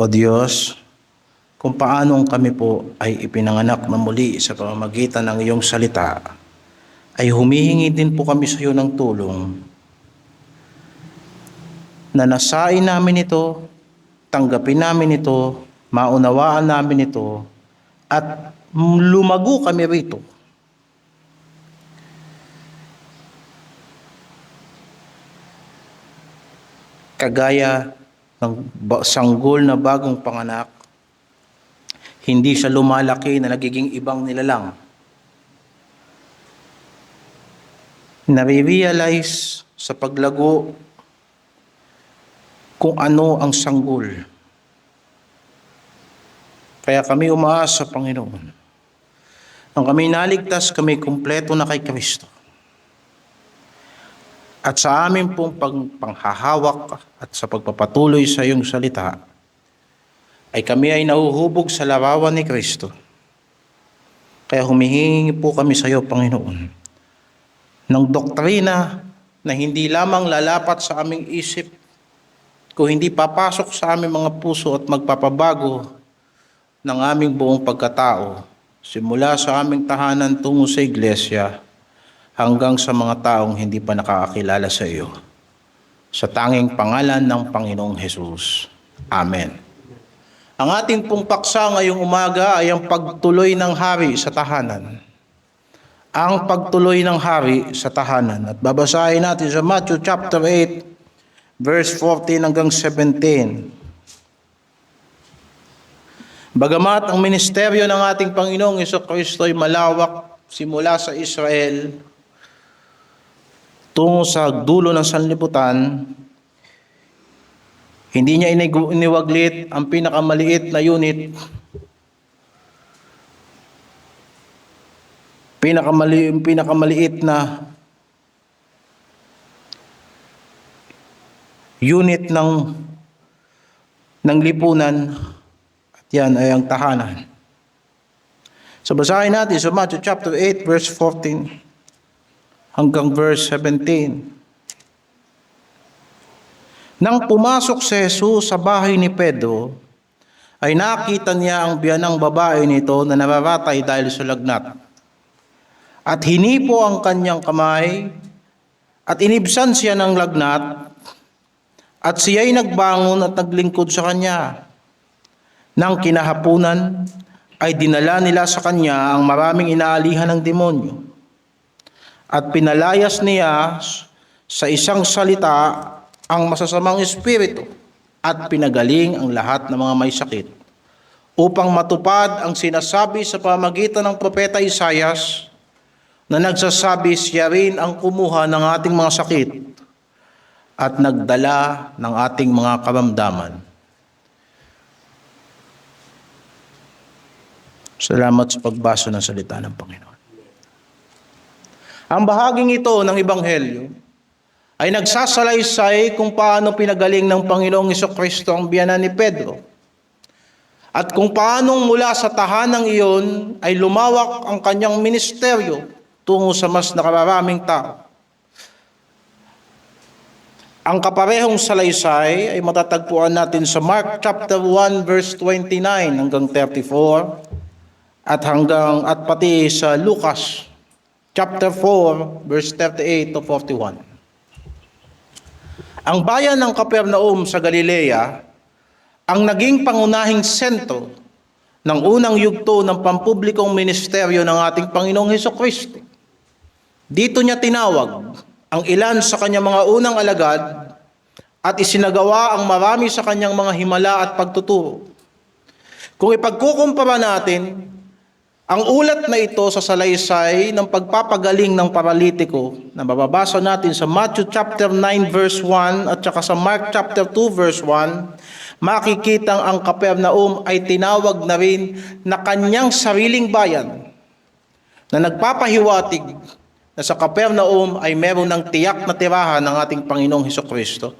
O Diyos, kung paanong kami po ay ipinanganak na muli sa pamamagitan ng iyong salita, ay humihingi din po kami sa iyo ng tulong na nasain namin ito, tanggapin namin ito, maunawaan namin ito, at lumago kami rito. Kagaya ng sanggol na bagong panganak, hindi siya lumalaki na nagiging ibang nilalang. Nare-realize sa paglago kung ano ang sanggol. Kaya kami umaasa sa Panginoon. Nang kami naligtas, kami kumpleto na kay Kristo. At sa amin pong panghahawak at sa pagpapatuloy sa iyong salita, ay kami ay nahuhubog sa larawan ni Kristo. Kaya humihingi po kami sa iyo, Panginoon, ng doktrina na hindi lamang lalapat sa aming isip, kung hindi papasok sa aming mga puso at magpapabago ng aming buong pagkatao, simula sa aming tahanan tungo sa iglesia, hanggang sa mga taong hindi pa nakakakilala sa iyo. Sa tanging pangalan ng Panginoong Hesus. Amen. Ang ating pong paksa ngayong umaga ay ang pagtuloy ng hari sa tahanan. Ang pagtuloy ng hari sa tahanan. At babasahin natin sa Matthew chapter 8, verse 14 hanggang 17. Bagamat ang ministeryo ng ating Panginoong Jesucristo ay malawak simula sa Israel tungo sa dulo ng sanlibutan, hindi niya iniwaglit ang pinakamaliit na unit, pinakamaliit na unit ng lipunan, at yan ay ang tahanan. So basahin natin sa Matthew chapter 8 verse 14 hanggang verse 17. Nang pumasok si Jesus sa bahay ni Pedro, ay nakita niya ang biyanang babae nito na nararatay dahil sa lagnat. At hinipo ang kanyang kamay at inibsan siya ng lagnat, at siya'y nagbangon at naglingkod sa kanya. Nang kinahapunan, ay dinala nila sa kanya ang maraming inaalihan ng demonyo. At pinalayas niya sa isang salita ang masasamang espiritu at pinagaling ang lahat ng mga may sakit, upang matupad ang sinasabi sa pamamagitan ng propeta Isaias na nagsasabi, siya rin ang kumuha ng ating mga sakit at nagdala ng ating mga karamdaman. Salamat sa pagbasa ng salita ng Panginoon. Ang bahaging ito ng Ebanghelyo ay nagsasalaysay kung paano pinagaling ng Panginoong Jesucristo ang biyanan ni Pedro, at kung paano mula sa tahanang iyon ay lumawak ang kanyang ministeryo tungo sa mas nakararaming tao. Ang kaparehong salaysay ay matatagpuan natin sa Mark chapter 1 verse 29 hanggang 34 at pati sa Lucas chapter 4, verse 38 to 41. Ang bayan ng Capernaum sa Galilea ang naging pangunahing sentro ng unang yugto ng pampublikong ministeryo ng ating Panginoong Jesucristo. Dito niya tinawag ang ilan sa kanyang mga unang alagad at isinagawa ang marami sa kanyang mga himala at pagtuturo. Kung ipagkukumpara natin ang ulat na ito sa salaysay ng pagpapagaling ng paralitiko na mababasa natin sa Matthew chapter 9 verse 1 at saka sa Mark chapter 2 verse 1, makikitang ang Capernaum ay tinawag na rin na kanyang sariling bayan, na nagpapahiwatig na sa Capernaum ay meron ng tiyak na tirahan ng ating Panginoong Hesukristo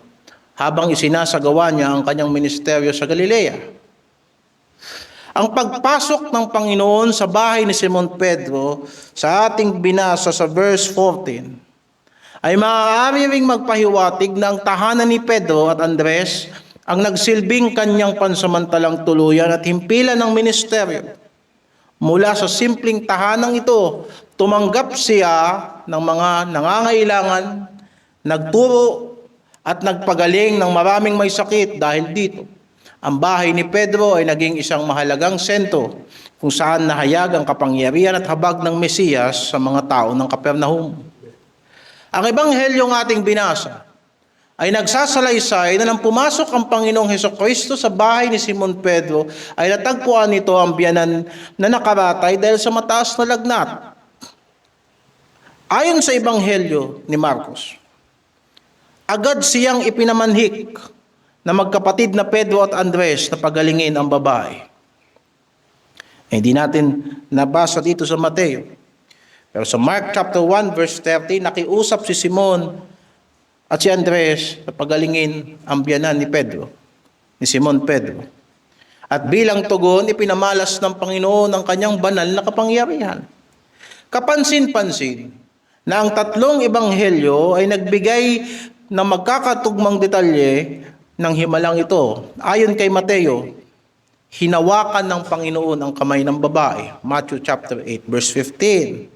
habang isinasagawa niya ang kanyang ministeryo sa Galilea. Ang pagpasok ng Panginoon sa bahay ni Simon Pedro sa ating binasa sa verse 14 ay maaari ring magpahiwatig na ang tahanan ni Pedro at Andres ang nagsilbing kanyang pansamantalang tuluyan at himpilan ng ministeryo. Mula sa simpleng tahanang ito, tumanggap siya ng mga nangangailangan, nagturo at nagpagaling ng maraming may sakit dahil dito. Ang bahay ni Pedro ay naging isang mahalagang sentro kung saan nahayag ang kapangyarihan at habag ng Mesiyas sa mga tao ng Capernaum. Ang ebanghelyong ating binasa ay nagsasalaysay na nang pumasok ang Panginoong Hesukristo sa bahay ni Simon Pedro ay natagpuan nito ang biyanan na nakaratay dahil sa mataas na lagnat. Ayon sa ebanghelyo ni Marcos, agad siyang ipinamanhik na magkapatid na Pedro at Andres na pagalingin ang babae. Hindi natin nabasa dito sa Mateo. Pero sa Mark chapter 1 verse 30, nakiusap si Simon at si Andres na pagalingin ang biyanan ni Pedro, ni Simon Pedro. At bilang tugon, ipinamalas ng Panginoon ang kanyang banal na kapangyarihan. Kapansin-pansin na ang tatlong ebanghelyo ay nagbigay ng magkakatugmang detalye ng himalang ito. Ayon kay Mateo, hinawakan ng Panginoon ang kamay ng babae. Matthew chapter 8 verse 15.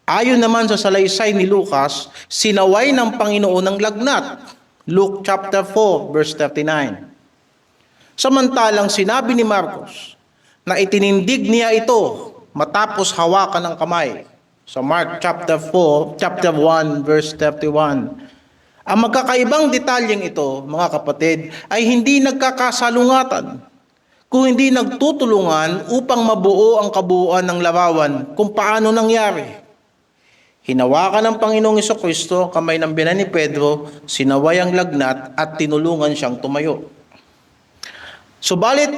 Ayon naman sa salaysay ni Lucas, sinaway ng Panginoon ang lagnat. Luke chapter 4 verse 39. Samantalang sinabi ni Marcos na itinindig niya ito matapos hawakan ng kamay. Sa Mark chapter 1 verse 31. Ang magkakaibang detalyeng ito, mga kapatid, ay hindi nagkakasalungatan, kung hindi nagtutulungan upang mabuo ang kabuuan ng larawan kung paano nangyari. Hinawakan ng Panginoong Hesukristo kamay ng biyanan ni Pedro, sinaway ang lagnat at tinulungan siyang tumayo. Subalit,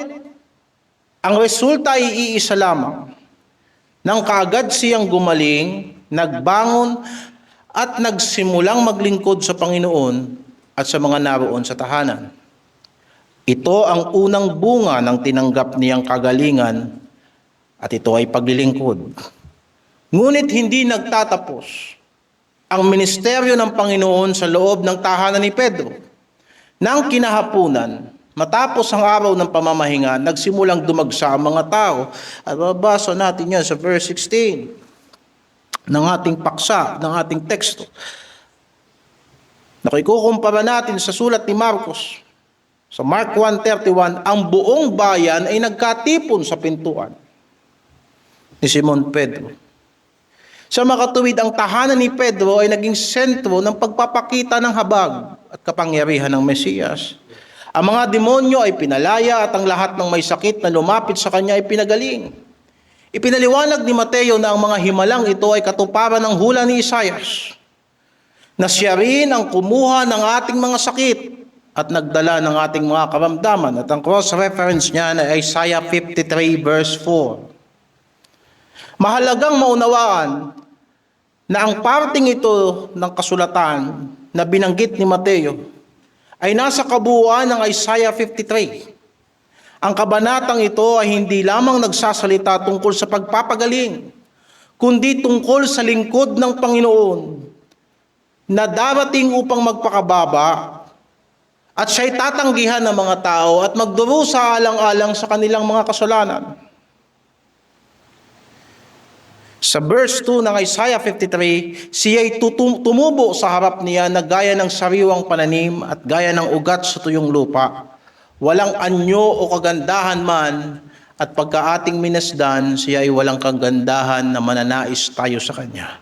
ang resulta ay iisa lamang. Nang kaagad siyang gumaling, nagbangon at nagsimulang maglingkod sa Panginoon at sa mga naroon sa tahanan. Ito ang unang bunga ng tinanggap niyang kagalingan at ito ay paglilingkod. Ngunit hindi nagtatapos ang ministeryo ng Panginoon sa loob ng tahanan ni Pedro. Nang kinahapunan, matapos ang araw ng pamamahinga, nagsimulang dumagsa ang mga tao. At mabasa natin yan sa verse 16 ng ating paksa, ng ating teksto. Nakikukumpara natin sa sulat ni Marcos. Sa Mark 1:31, ang buong bayan ay nagkatipon sa pintuan ni Simon Pedro. Sa makatuwid, ang tahanan ni Pedro ay naging sentro ng pagpapakita ng habag at kapangyarihan ng Mesiyas. Ang mga demonyo ay pinalaya at ang lahat ng may sakit na lumapit sa kanya ay pinagaling. Ipinaliwanag ni Mateo na ang mga himalang ito ay katuparan ng hula ni Isaias, na siya rin ang kumuha ng ating mga sakit at nagdala ng ating mga karamdaman. At ang cross-reference niya ay Isaiah 53 verse 4. Mahalagang maunawaan na ang parting ito ng kasulatan na binanggit ni Mateo ay nasa kabuuan ng Isaiah 53. Ang kabanatang ito ay hindi lamang nagsasalita tungkol sa pagpapagaling, kundi tungkol sa lingkod ng Panginoon na darating upang magpakababa at siya'y tatanggihan ng mga tao at magdurusa alang-alang sa kanilang mga kasalanan. Sa verse 2 ng Isaiah 53, siya'y tumubo sa harap niya na gaya ng sariwang pananim at gaya ng ugat sa tuyong lupa. Walang anyo o kagandahan man, at pagka ating minasdan, siya ay walang kagandahan na mananais tayo sa kanya.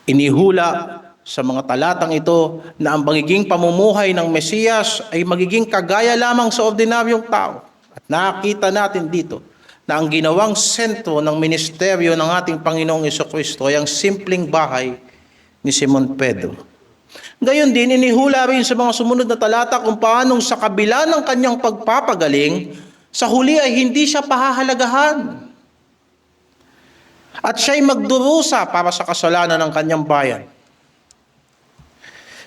Inihula sa mga talatang ito na ang magiging pamumuhay ng Mesiyas ay magiging kagaya lamang sa ordinaryong tao. At nakita natin dito na ang ginawang sentro ng ministeryo ng ating Panginoong Hesukristo ay ang simpleng bahay ni Simon Pedro. Gayon din, inihula rin sa mga sumunod na talata kung paanong sa kabila ng kanyang pagpapagaling, sa huli ay hindi siya pahahalagahan. At siya'y magdurusa para sa kasalanan ng kanyang bayan.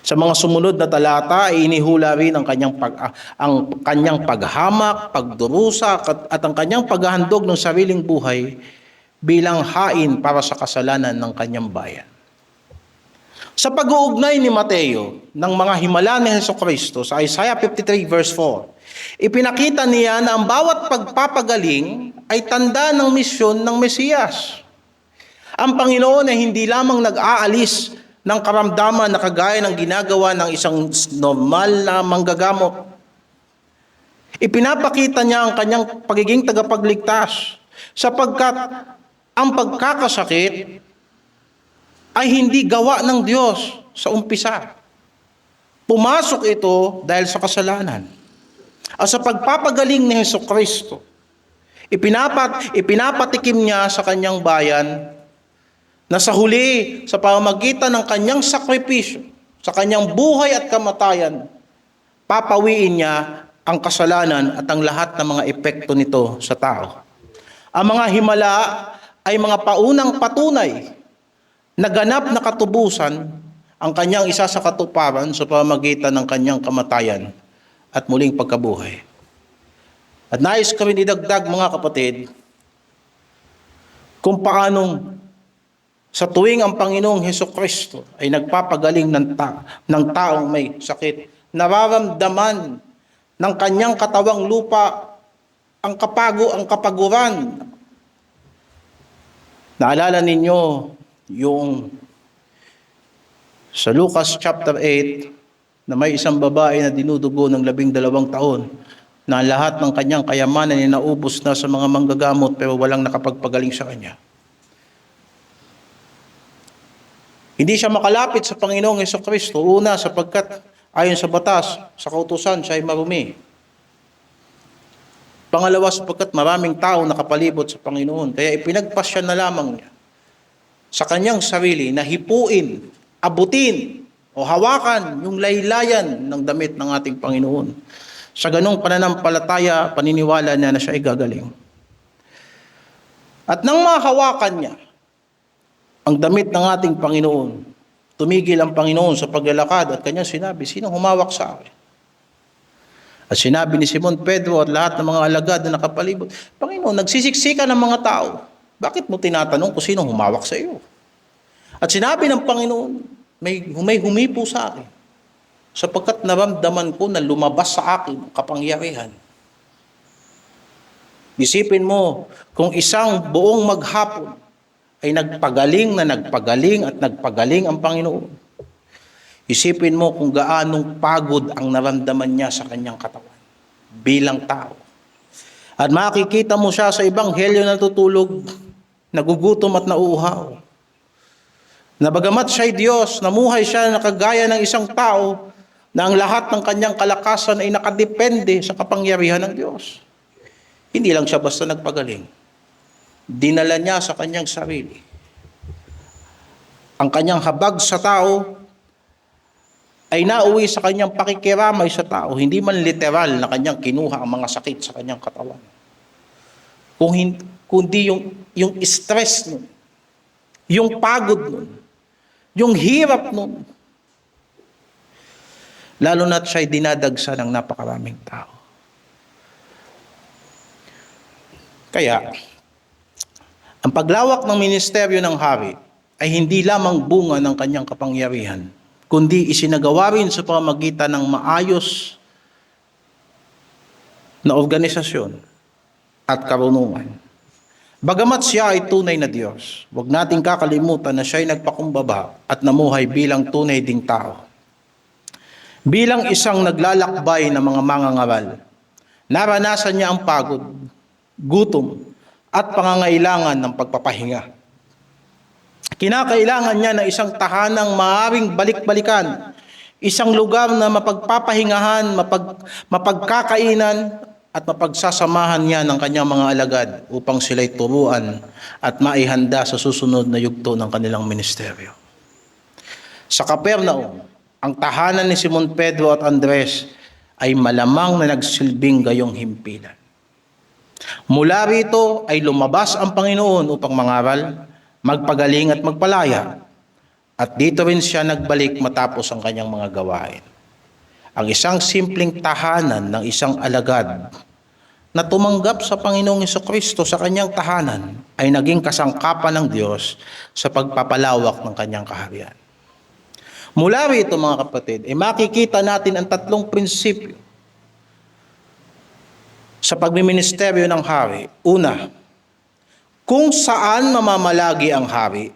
Sa mga sumunod na talata ay inihula rin ang kanyang paghamak, pagdurusa at ang kanyang paghahandog ng sariling buhay bilang hain para sa kasalanan ng kanyang bayan. Sa pag-uugnay ni Mateo ng mga himala ni Hesukristo sa Isaiah 53 verse 4, ipinakita niya na ang bawat pagpapagaling ay tanda ng misyon ng Mesiyas. Ang Panginoon ay hindi lamang nag-aalis ng karamdaman na kagaya ng ginagawa ng isang normal na manggagamot. Ipinapakita niya ang kanyang pagiging tagapagligtas sapagkat ang pagkakasakit ay hindi gawa ng Diyos sa umpisa. Pumasok ito dahil sa kasalanan. At sa pagpapagaling ni Hesukristo, ipinapatikim niya sa kanyang bayan na sa huli, sa pamamagitan ng kanyang sakripisyo, sa kanyang buhay at kamatayan, papawiin niya ang kasalanan at ang lahat ng mga epekto nito sa tao. Ang mga himala ay mga paunang patunay na ganap na katubusan ang kanyang isa sa katuparan sa pamamagitan ng kanyang kamatayan at muling pagkabuhay. At nais ko rin idagdag, mga kapatid, kung paanong sa tuwing ang Panginoong Hesukristo ay nagpapagaling ng taong may sakit, nararamdaman ng kanyang katawang lupa ang kapaguran. Naalala ninyo yung sa Lucas chapter 8 na may isang babae na dinudugo ng 12 taon na lahat ng kanyang kayamanan ay naubos na sa mga manggagamot pero walang nakapagpagaling sa kanya. Hindi siya makalapit sa Panginoong Hesukristo. Una, sapagkat ayon sa batas, sa kautusan, siya ay marumi. Pangalawa, sapagkat maraming tao nakapalibot sa Panginoon. Kaya ipinagpasya na lamang niya sa kanyang sarili na hipuin, abutin, o hawakan yung laylayan ng damit ng ating Panginoon. Sa ganong pananampalataya, paniniwala niya na siya ay gagaling. At nang mahawakan niya ang damit ng ating Panginoon, tumigil ang Panginoon sa paglalakad at kanyang sinabi, "Sino humawak sa akin?" At sinabi ni Simon Pedro at lahat ng mga alagad na nakapalibot, "Panginoon, nagsisiksika ng mga tao. Bakit mo tinatanong kung sino humawak sa iyo?" At sinabi ng Panginoon, may humipo sa akin, sapagkat naramdaman ko na lumabas sa akin ang kapangyarihan. Isipin mo, kung isang buong maghapon ay nagpagaling at nagpagaling ang Panginoon. Isipin mo kung gaanong pagod ang naramdaman niya sa kanyang katawan bilang tao. At makikita mo siya sa Ebanghelyo na tutulog, nagugutom at nauuhaw. Na bagamat siya'y Diyos, namuhay siya na kagaya ng isang tao na ang lahat ng kanyang kalakasan ay nakadepende sa kapangyarihan ng Diyos. Hindi lang siya basta nagpagaling. Dinala niya sa kanyang sarili ang kanyang habag sa tao ay nauwi sa kanyang pakikiramay sa tao, hindi man literal na kanyang kinuha ang mga sakit sa kanyang katawan. Kundi yung stress nun, yung pagod nun, yung hirap nun. Lalo na't siya'y dinadagsa ng napakaraming tao. Kaya, ang paglawak ng ministeryo ng hari ay hindi lamang bunga ng kanyang kapangyarihan, kundi isinagawa rin sa pamamagitan ng maayos na organisasyon at karunungan. Bagamat siya ay tunay na Diyos, huwag nating kakalimutan na siya ay nagpakumbaba at namuhay bilang tunay ding tao. Bilang isang naglalakbay ng mga mangangaral, naranasan niya ang pagod, gutom, at pangangailangan ng pagpapahinga. Kinakailangan niya na isang tahanang maaaring balik-balikan, isang lugar na mapagpapahingahan, mapagkakainan, at mapagsasamahan niya ng kanyang mga alagad upang sila'y turuan at maihanda sa susunod na yugto ng kanilang ministeryo. Sa Capernaum, ang tahanan ni Simon Pedro at Andres ay malamang na nagsilbing gayong himpilan. Mula rito ay lumabas ang Panginoon upang mangaral, magpagaling at magpalaya. At dito rin siya nagbalik matapos ang kanyang mga gawain. Ang isang simpleng tahanan ng isang alagad na tumanggap sa Panginoong Hesukristo sa kanyang tahanan ay naging kasangkapan ng Diyos sa pagpapalawak ng kanyang kaharian. Mula rito mga kapatid, makikita natin ang tatlong prinsipyo sa pagmiministeryo ng hari. Una, kung saan mamamalagi ang hari,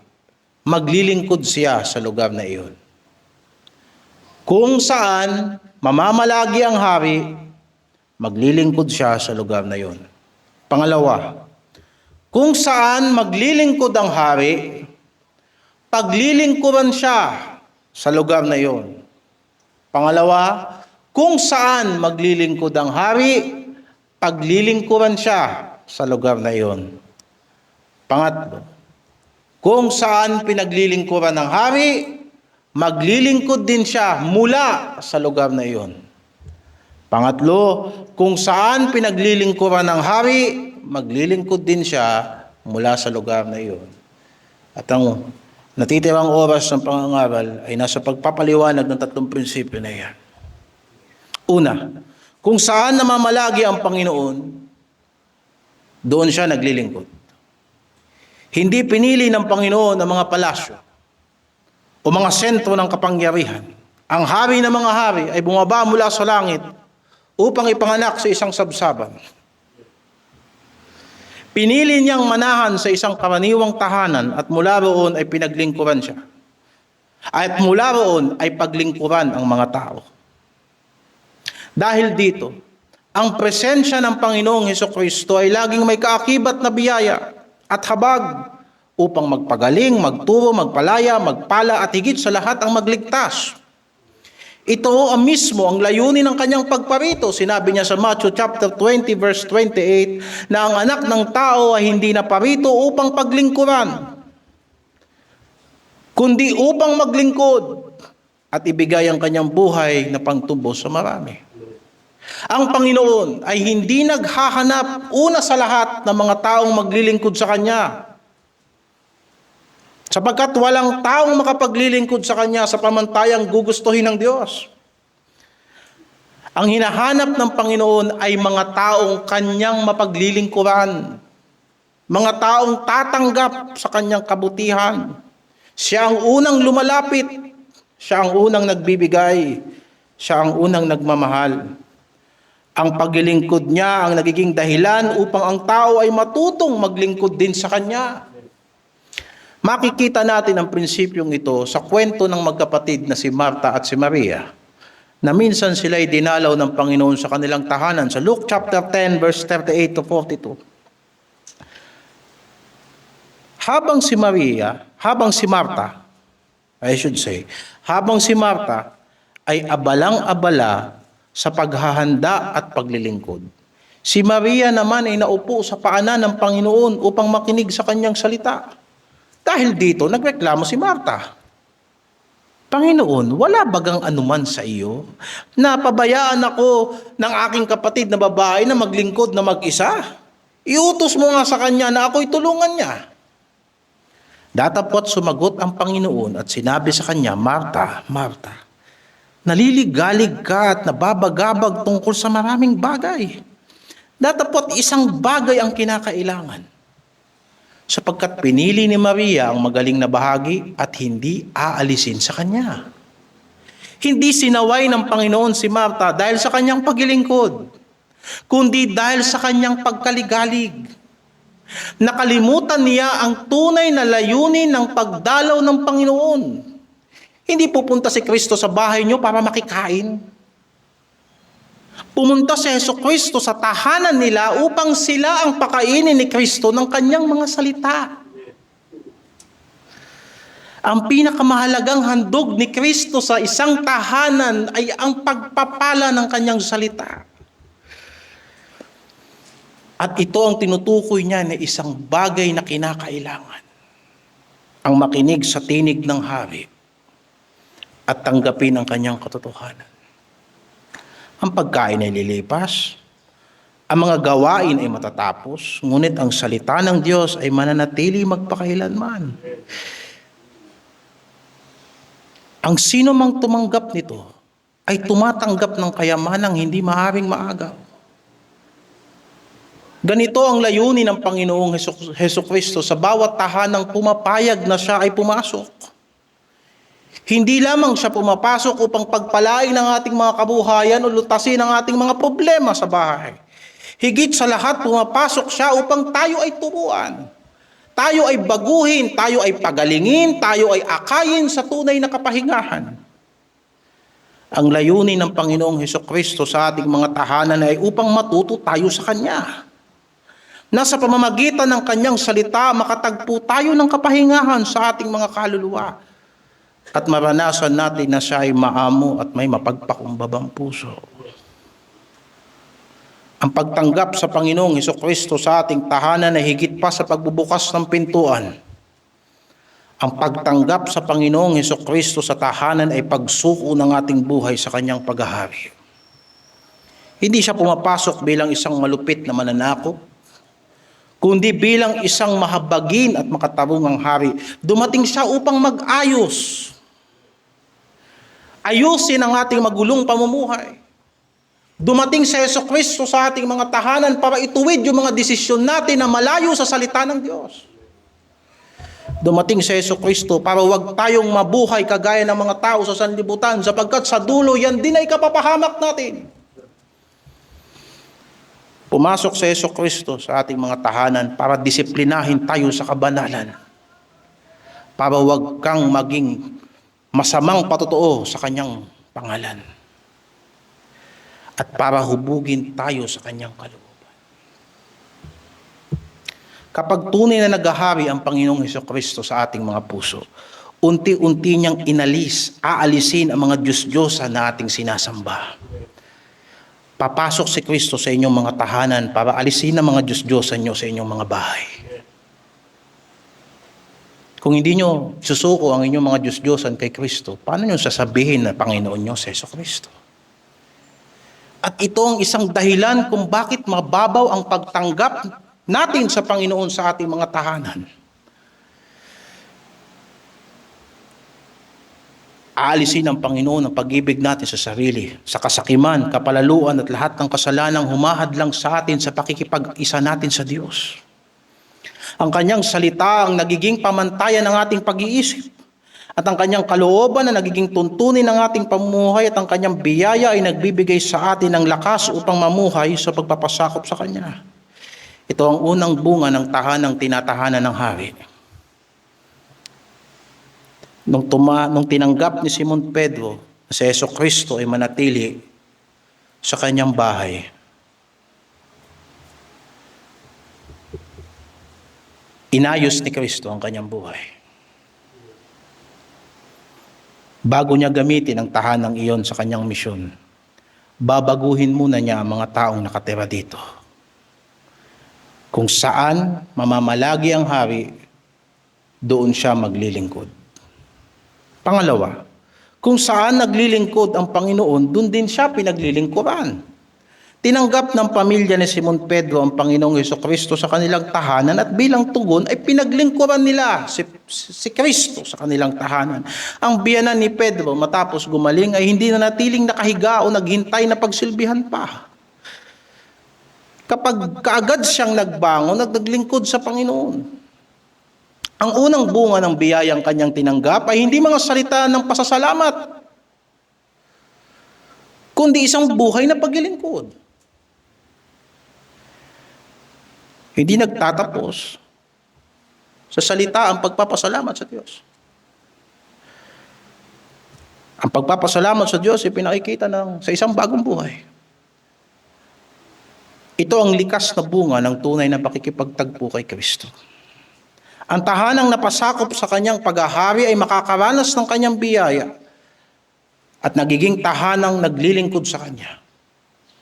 maglilingkod siya sa lugar na iyon. Kung saan mamamalagi ang hari, maglilingkod siya sa lugar na iyon. Pangalawa, kung saan maglilingkod ang hari, paglilingkuran siya sa lugar na iyon. Pangalawa, kung saan maglilingkod ang hari, paglilingkuran siya sa lugar na iyon. Pangatlo, kung saan pinaglilingkuran ng hari, maglilingkod din siya mula sa lugar na iyon. Pangatlo, kung saan pinaglilingkuran ng hari, maglilingkod din siya mula sa lugar na iyon. At ang natitirang oras ng pangangaral ay nasa pagpapaliwanag ng tatlong prinsipyo na iyan. Una, kung saan namamalagi ang Panginoon, doon siya naglilingkod. Hindi pinili ng Panginoon ang mga palasyo o mga sentro ng kapangyarihan. Ang hari ng mga hari ay bumaba mula sa langit upang ipanganak sa isang sabsaban. Pinili niyang manahan sa isang karaniwang tahanan at mula roon ay pinaglingkuran siya. At mula roon ay paglingkuran ang mga tao. Dahil dito, ang presensya ng Panginoong Hesukristo ay laging may kaakibat na biyaya at habag upang magpagaling, magturo, magpalaya, magpala at higit sa lahat ang magligtas. Ito ang mismo ang layunin ng kanyang pagparito. Sinabi niya sa Matthew chapter 20 verse 28 na ang anak ng tao ay hindi naparito upang paglingkuran, kundi upang maglingkod at ibigay ang kanyang buhay na pangtubos sa marami. Ang Panginoon ay hindi naghahanap una sa lahat ng mga taong maglilingkod sa Kanya, sapagkat walang taong makapaglilingkod sa Kanya sa pamantayang gugustuhin ng Diyos. Ang hinahanap ng Panginoon ay mga taong Kanyang mapaglilingkuran, mga taong tatanggap sa Kanyang kabutihan. Siya ang unang lumalapit, siya ang unang nagbibigay, siya ang unang nagmamahal. Ang paglilingkod niya ang nagiging dahilan upang ang tao ay matutong maglingkod din sa Kanya. Makikita natin ang prinsipyong ito sa kwento ng magkapatid na si Marta at si Maria, na minsan sila'y dinalaw ng Panginoon sa kanilang tahanan sa Luke chapter 10 verse 38 to 42. Habang si Marta ay abalang-abala sa paghahanda at paglilingkod, si Maria naman ay naupo sa paanan ng Panginoon upang makinig sa kanyang salita. Dahil dito, nagreklamo si Marta, Panginoon, wala bagang anuman sa iyo na pabayaan ako ng aking kapatid na babae na maglingkod na mag-isa? Iutos mo nga sa kanya na ako'y tulungan niya. Datapwat sumagot ang Panginoon at sinabi sa kanya, Marta, Marta, naliligalig ka at nababagabag tungkol sa maraming bagay. Datapwat isang bagay ang kinakailangan, sapagkat pinili ni Maria ang magaling na bahagi at hindi aalisin sa kanya. Hindi sinaway ng Panginoon si Marta dahil sa kanyang paglilingkod, kundi dahil sa kanyang pagkaligalig. Nakalimutan niya ang tunay na layunin ng pagdalaw ng Panginoon. Hindi pupunta si Kristo sa bahay niyo para makikain. Pumunta si Hesukristo sa tahanan nila upang sila ang pakainin ni Kristo ng kanyang mga salita. Ang pinakamahalagang handog ni Kristo sa isang tahanan ay ang pagpapala ng kanyang salita. At ito ang tinutukoy niya na isang bagay na kinakailangan. Ang makinig sa tinig ng hari at tanggapin ang kanyang katotohanan. Ang pagkain ay lilipas, ang mga gawain ay matatapos, ngunit ang salita ng Diyos ay mananatili magpakailanman. Ang sino mang tumanggap nito ay tumatanggap ng kayamanang hindi maaaring maagaw. Ganito ang layunin ng Panginoong Hesukristo sa bawat tahanang pumapayag na siya ay pumasok. Hindi lamang siya pumapasok upang pagpalain ang ating mga kabuhayan o lutasin ang ating mga problema sa bahay. Higit sa lahat, pumapasok siya upang tayo ay turuan. Tayo ay baguhin, tayo ay pagalingin, tayo ay akayin sa tunay na kapahingahan. Ang layunin ng Panginoong Hesukristo sa ating mga tahanan ay upang matuto tayo sa Kanya. Na sa pamamagitan ng Kanyang salita, makatagpo tayo ng kapahingahan sa ating mga kaluluwa. At maranasan natin na siya ay maamo at may mapagpakumbabang puso. Ang pagtanggap sa Panginoong Hesukristo sa ating tahanan ay higit pa sa pagbubukas ng pintuan. Ang pagtanggap sa Panginoong Hesukristo sa tahanan ay pagsuko ng ating buhay sa Kanyang paghahari. Hindi siya pumapasok bilang isang malupit na mananakop, kundi bilang isang mahabagin at makatarungang hari. Dumating siya upang mag-ayos. Ayusin ang ating magulong pamumuhay. Dumating si Hesukristo sa ating mga tahanan para ituwid yung mga desisyon natin na malayo sa salita ng Diyos. Dumating si Hesukristo para wag tayong mabuhay kagaya ng mga tao sa sanlibutan, sapagkat sa dulo yan din ay kapapahamak natin. Pumasok si Hesukristo sa ating mga tahanan para disiplinahin tayo sa kabanalan. Para wag kang maging masamang patotoo sa Kanyang pangalan. At para hubugin tayo sa Kanyang kalooban. Kapag tunay na naghahari ang Panginoong Hesukristo sa ating mga puso, unti-unti niyang aalisin ang mga Diyos-Diyosa na ating sinasamba. Papasok si Kristo sa inyong mga tahanan para alisin ang mga Diyos-Diyosa niyo sa inyong mga bahay. Kung hindi nyo susuko ang inyong mga Diyos-Diyosan kay Kristo, paano nyo sasabihin na Panginoon nyo si Hesukristo? At ito ang isang dahilan kung bakit mababaw ang pagtanggap natin sa Panginoon sa ating mga tahanan. Aalisin ng Panginoon ang pag-ibig natin sa sarili, sa kasakiman, kapalaluan at lahat ng kasalanang humahadlang sa atin sa pakikipag-isa natin sa Diyos. Ang Kanyang salita ang nagiging pamantayan ng ating pag-iisip at ang Kanyang kalooban na nagiging tuntunin ng ating pamumuhay at ang Kanyang biyaya ay nagbibigay sa atin ng lakas upang mamuhay sa pagpapasakop sa Kanya. Ito ang unang bunga ng tahanang tinatahanan ng hari. Nung tinanggap ni Simon Pedro na si Hesukristo ay manatili sa kanyang bahay, inayos ni Kristo ang kanyang buhay. Bago niya gamitin ang tahanang iyon sa kanyang misyon, babaguhin muna niya ang mga taong nakatira dito. Kung saan mamamalagi ang hari, doon siya maglilingkod. Pangalawa, kung saan naglilingkod ang Panginoon, doon din siya pinaglilingkuran. Tinanggap ng pamilya ni Simon Pedro ang Panginoong Hesukristo sa kanilang tahanan at bilang tugon ay pinaglingkuran nila si Kristo sa kanilang tahanan. Ang biyanan ni Pedro matapos gumaling ay hindi na natiling nakahiga o naghintay na pagsilbihan pa. Kapag kaagad siyang nagbangon, naglingkod sa Panginoon. Ang unang bunga ng biyayang kanyang tinanggap ay hindi mga salita ng pasasalamat, kundi isang buhay na paglilingkod. Hindi nagtatapos sa salita ang pagpapasalamat sa Diyos. Ang pagpapasalamat sa Diyos ay pinakikita sa isang bagong buhay. Ito ang likas na bunga ng tunay na pakikipagtagpo kay Kristo. Ang tahanang napasakop sa kanyang paghahari ay makakaranas ng kanyang biyaya at nagiging tahanang naglilingkod sa kanya.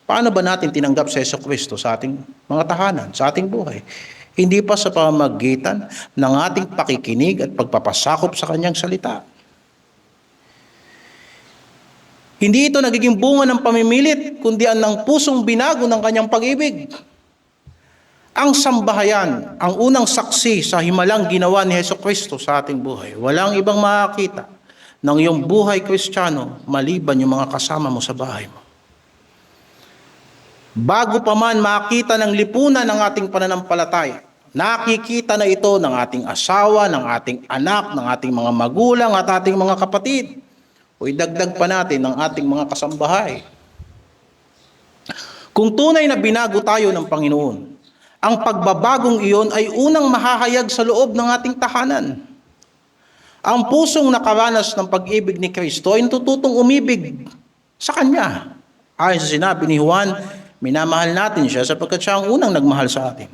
Paano ba natin tinanggap si Hesukristo sa ating mga tahanan, sa ating buhay? Hindi pa sa pamamagitan ng ating pakikinig at pagpapasakop sa kanyang salita. Hindi ito nagiging bunga ng pamimilit, kundi ang ng pusong binago ng kanyang pag-ibig. Ang sambahayan, ang unang saksi sa himalang ginawa ni Hesukristo sa ating buhay. Walang ibang makakita ng iyong buhay Kristiyano maliban yung mga kasama mo sa bahay mo. Bago pa man makita ng lipunan ng ating pananampalataya, Nakikita na ito ng ating asawa, ng ating anak, ng ating mga magulang at ating mga kapatid. O idagdag pa natin ng ating mga kasambahay. Kung tunay na binago tayo ng Panginoon, ang pagbabagong iyon ay unang mahahayag sa loob ng ating tahanan. Ang pusong nakaranas ng pag-ibig ni Kristo ay natututong umibig sa Kanya. Ayon sa sinabi ni Juan, minamahal natin siya sapagkat siya ang unang nagmahal sa atin.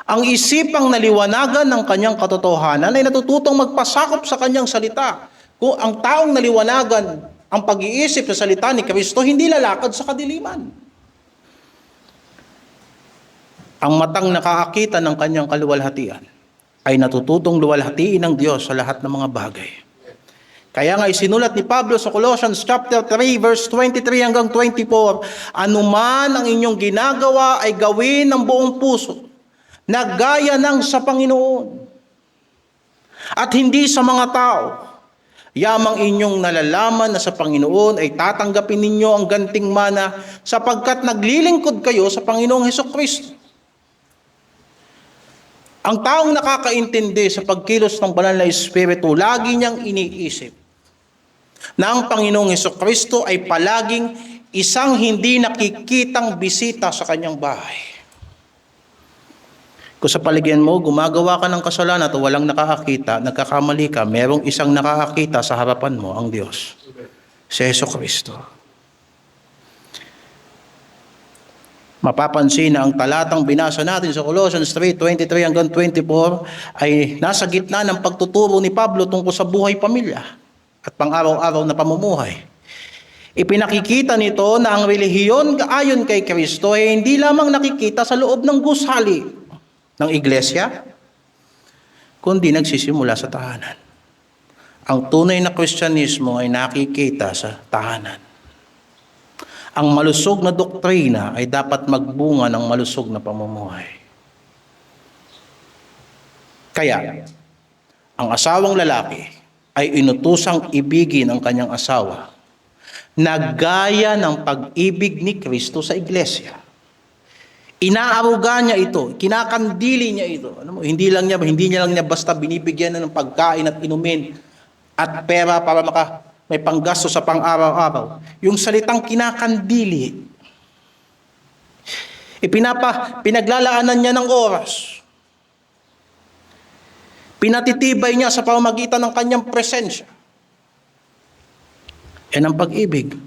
Ang isipang naliwanagan ng Kanyang katotohanan ay natututong magpasakop sa Kanyang salita. Kung ang taong naliwanagan ang pag-iisip sa salita ni Kristo, hindi lalakad sa kadiliman. Ang matang nakakakita ng Kanyang kaluwalhatian ay natututong luwalhatiin ng Diyos sa lahat ng mga bagay. Kaya nga isinulat ni Pablo sa Colossians chapter 3 verse 23 hanggang 24, anuman ang inyong ginagawa ay gawin ng buong puso, na gaya ng sa Panginoon, at hindi sa mga tao. Yamang inyong nalalaman na sa Panginoon ay tatanggapin ninyo ang ganting mana sapagkat naglilingkod kayo sa Panginoong Hesukristo. Ang taong nakakaintindi sa pagkilos ng banal na Espiritu, lagi niyang iniisip na ang Panginoong Hesukristo ay palaging isang hindi nakikitang bisita sa kanyang bahay. Kung sa paligid mo, gumagawa ka ng kasalanan at walang nakakakita, nagkakamali ka, merong isang nakakakita sa harapan mo, ang Diyos, si Hesukristo. Mapapansin na ang talatang binasa natin sa Colossians 3:23 hanggang 24 ay nasa gitna ng pagtuturo ni Pablo tungkol sa buhay pamilya at pang-araw-araw na pamumuhay. Ipinakikita nito na ang relihiyon ayon kay Kristo ay hindi lamang nakikita sa loob ng gusali ng iglesia, kundi nagsisimula sa tahanan. Ang tunay na Kristyanismo ay nakikita sa tahanan. Ang malusog na doktrina ay dapat magbunga ng malusog na pamumuhay. Kaya, ang asawang lalaki ay inutusang ibigin ang kanyang asawa na gaya ng pag-ibig ni Kristo sa iglesia. Inaaruga niya ito, kinakandili niya ito. Hindi niya lang niya basta binibigyan ng pagkain at inumin at pera para may panggasto sa pang-araw-araw. Yung salitang kinakandili. Pinaglalaanan niya ng oras. Pinatitibay niya sa pamamagitan ng kanyang presensya. Yan ang pag-ibig.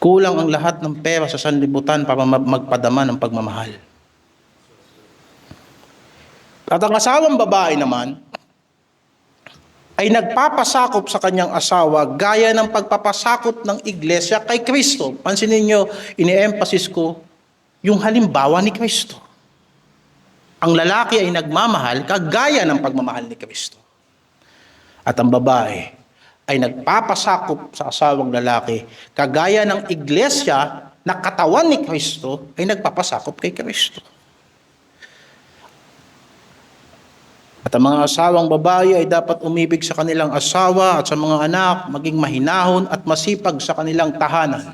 Kulang ang lahat ng pera sa sanlibutan para magpadama ng pagmamahal. At ang asawang babae naman, ay nagpapasakop sa kanyang asawa gaya ng pagpapasakop ng iglesia kay Kristo. Pansinin niyo, ini-emphasis ko yung halimbawa ni Kristo. Ang lalaki ay nagmamahal kagaya ng pagmamahal ni Kristo. At ang babae ay nagpapasakop sa asawang lalaki kagaya ng iglesia na katawan ni Kristo ay nagpapasakop kay Kristo. At ang mga asawang babae ay dapat umibig sa kanilang asawa at sa mga anak, maging mahinahon at masipag sa kanilang tahanan.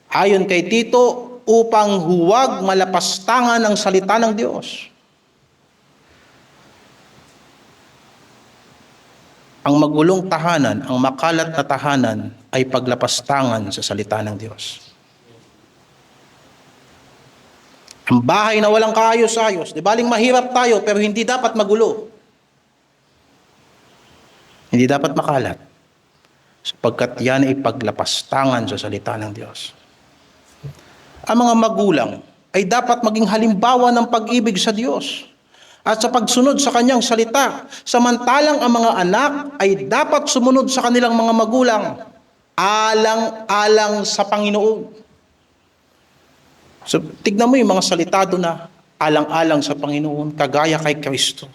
Ayon kay Tito, upang huwag malapastangan ang salita ng Diyos. Ang magulong tahanan, ang makalat na tahanan ay paglapastangan sa salita ng Diyos. Ang bahay na walang kaayos-ayos, di baling mahirap tayo pero hindi dapat magulo. Hindi dapat makalat. Sapagkat yan ay paglapastangan sa salita ng Diyos. Ang mga magulang ay dapat maging halimbawa ng pag-ibig sa Diyos at sa pagsunod sa kanyang salita. Samantalang ang mga anak ay dapat sumunod sa kanilang mga magulang alang-alang sa Panginoon. So, tignan mo yung mga salitado na alang-alang sa Panginoon, kagaya kay Kristo.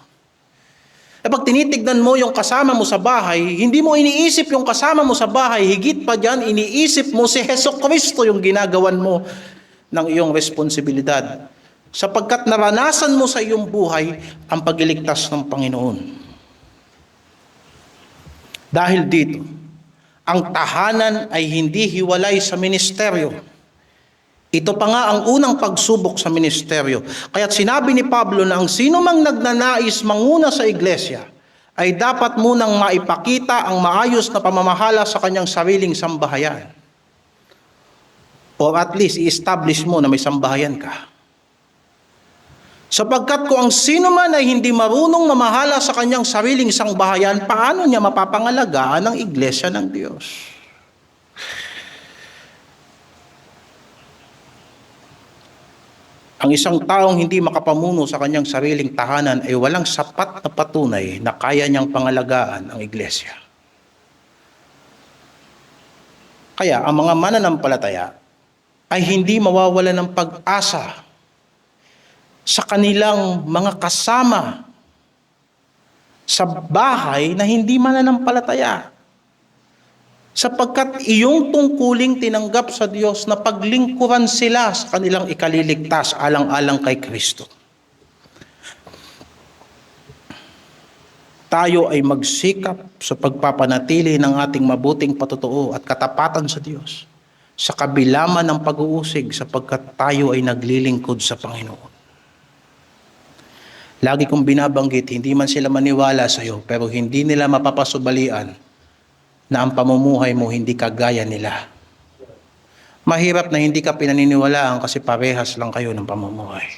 E pag tinitignan mo yung kasama mo sa bahay, hindi mo iniisip yung kasama mo sa bahay, higit pa dyan, iniisip mo si Hesukristo yung ginagawan mo ng iyong responsibilidad. Sapagkat naranasan mo sa iyong buhay ang pagliligtas ng Panginoon. Dahil dito, ang tahanan ay hindi hiwalay sa ministeryo. Ito pa nga ang unang pagsubok sa ministeryo. Kaya't sinabi ni Pablo na ang sino mang nagnanais manguna sa iglesia ay dapat munang maipakita ang maayos na pamamahala sa kanyang sariling sambahayan. Or at least, i-establish mo na may sambahayan ka. Sapagkat kung ang sino man ay hindi marunong mamahala sa kanyang sariling sambahayan, paano niya mapapangalagaan ang iglesia ng Diyos? Ang isang taong hindi makapamuno sa kanyang sariling tahanan ay walang sapat na patunay na kaya niyang pangalagaan ang iglesia. Kaya ang mga mananampalataya ay hindi mawawala ng pag-asa sa kanilang mga kasama sa bahay na hindi mananampalataya. Sapagkat iyong tungkuling tinanggap sa Diyos na paglingkuran sila sa kanilang ikaliligtas alang-alang kay Kristo. Tayo ay magsikap sa pagpapanatili ng ating mabuting patutuo at katapatan sa Diyos sa kabila man ng pag-uusig sapagkat tayo ay naglilingkod sa Panginoon. Lagi kong binabanggit, hindi man sila maniwala sa iyo, pero hindi nila mapapasubalian na ang pamumuhay mo hindi kagaya nila. Mahirap na hindi ka pinaniniwalaan kasi parehas lang kayo ng pamumuhay.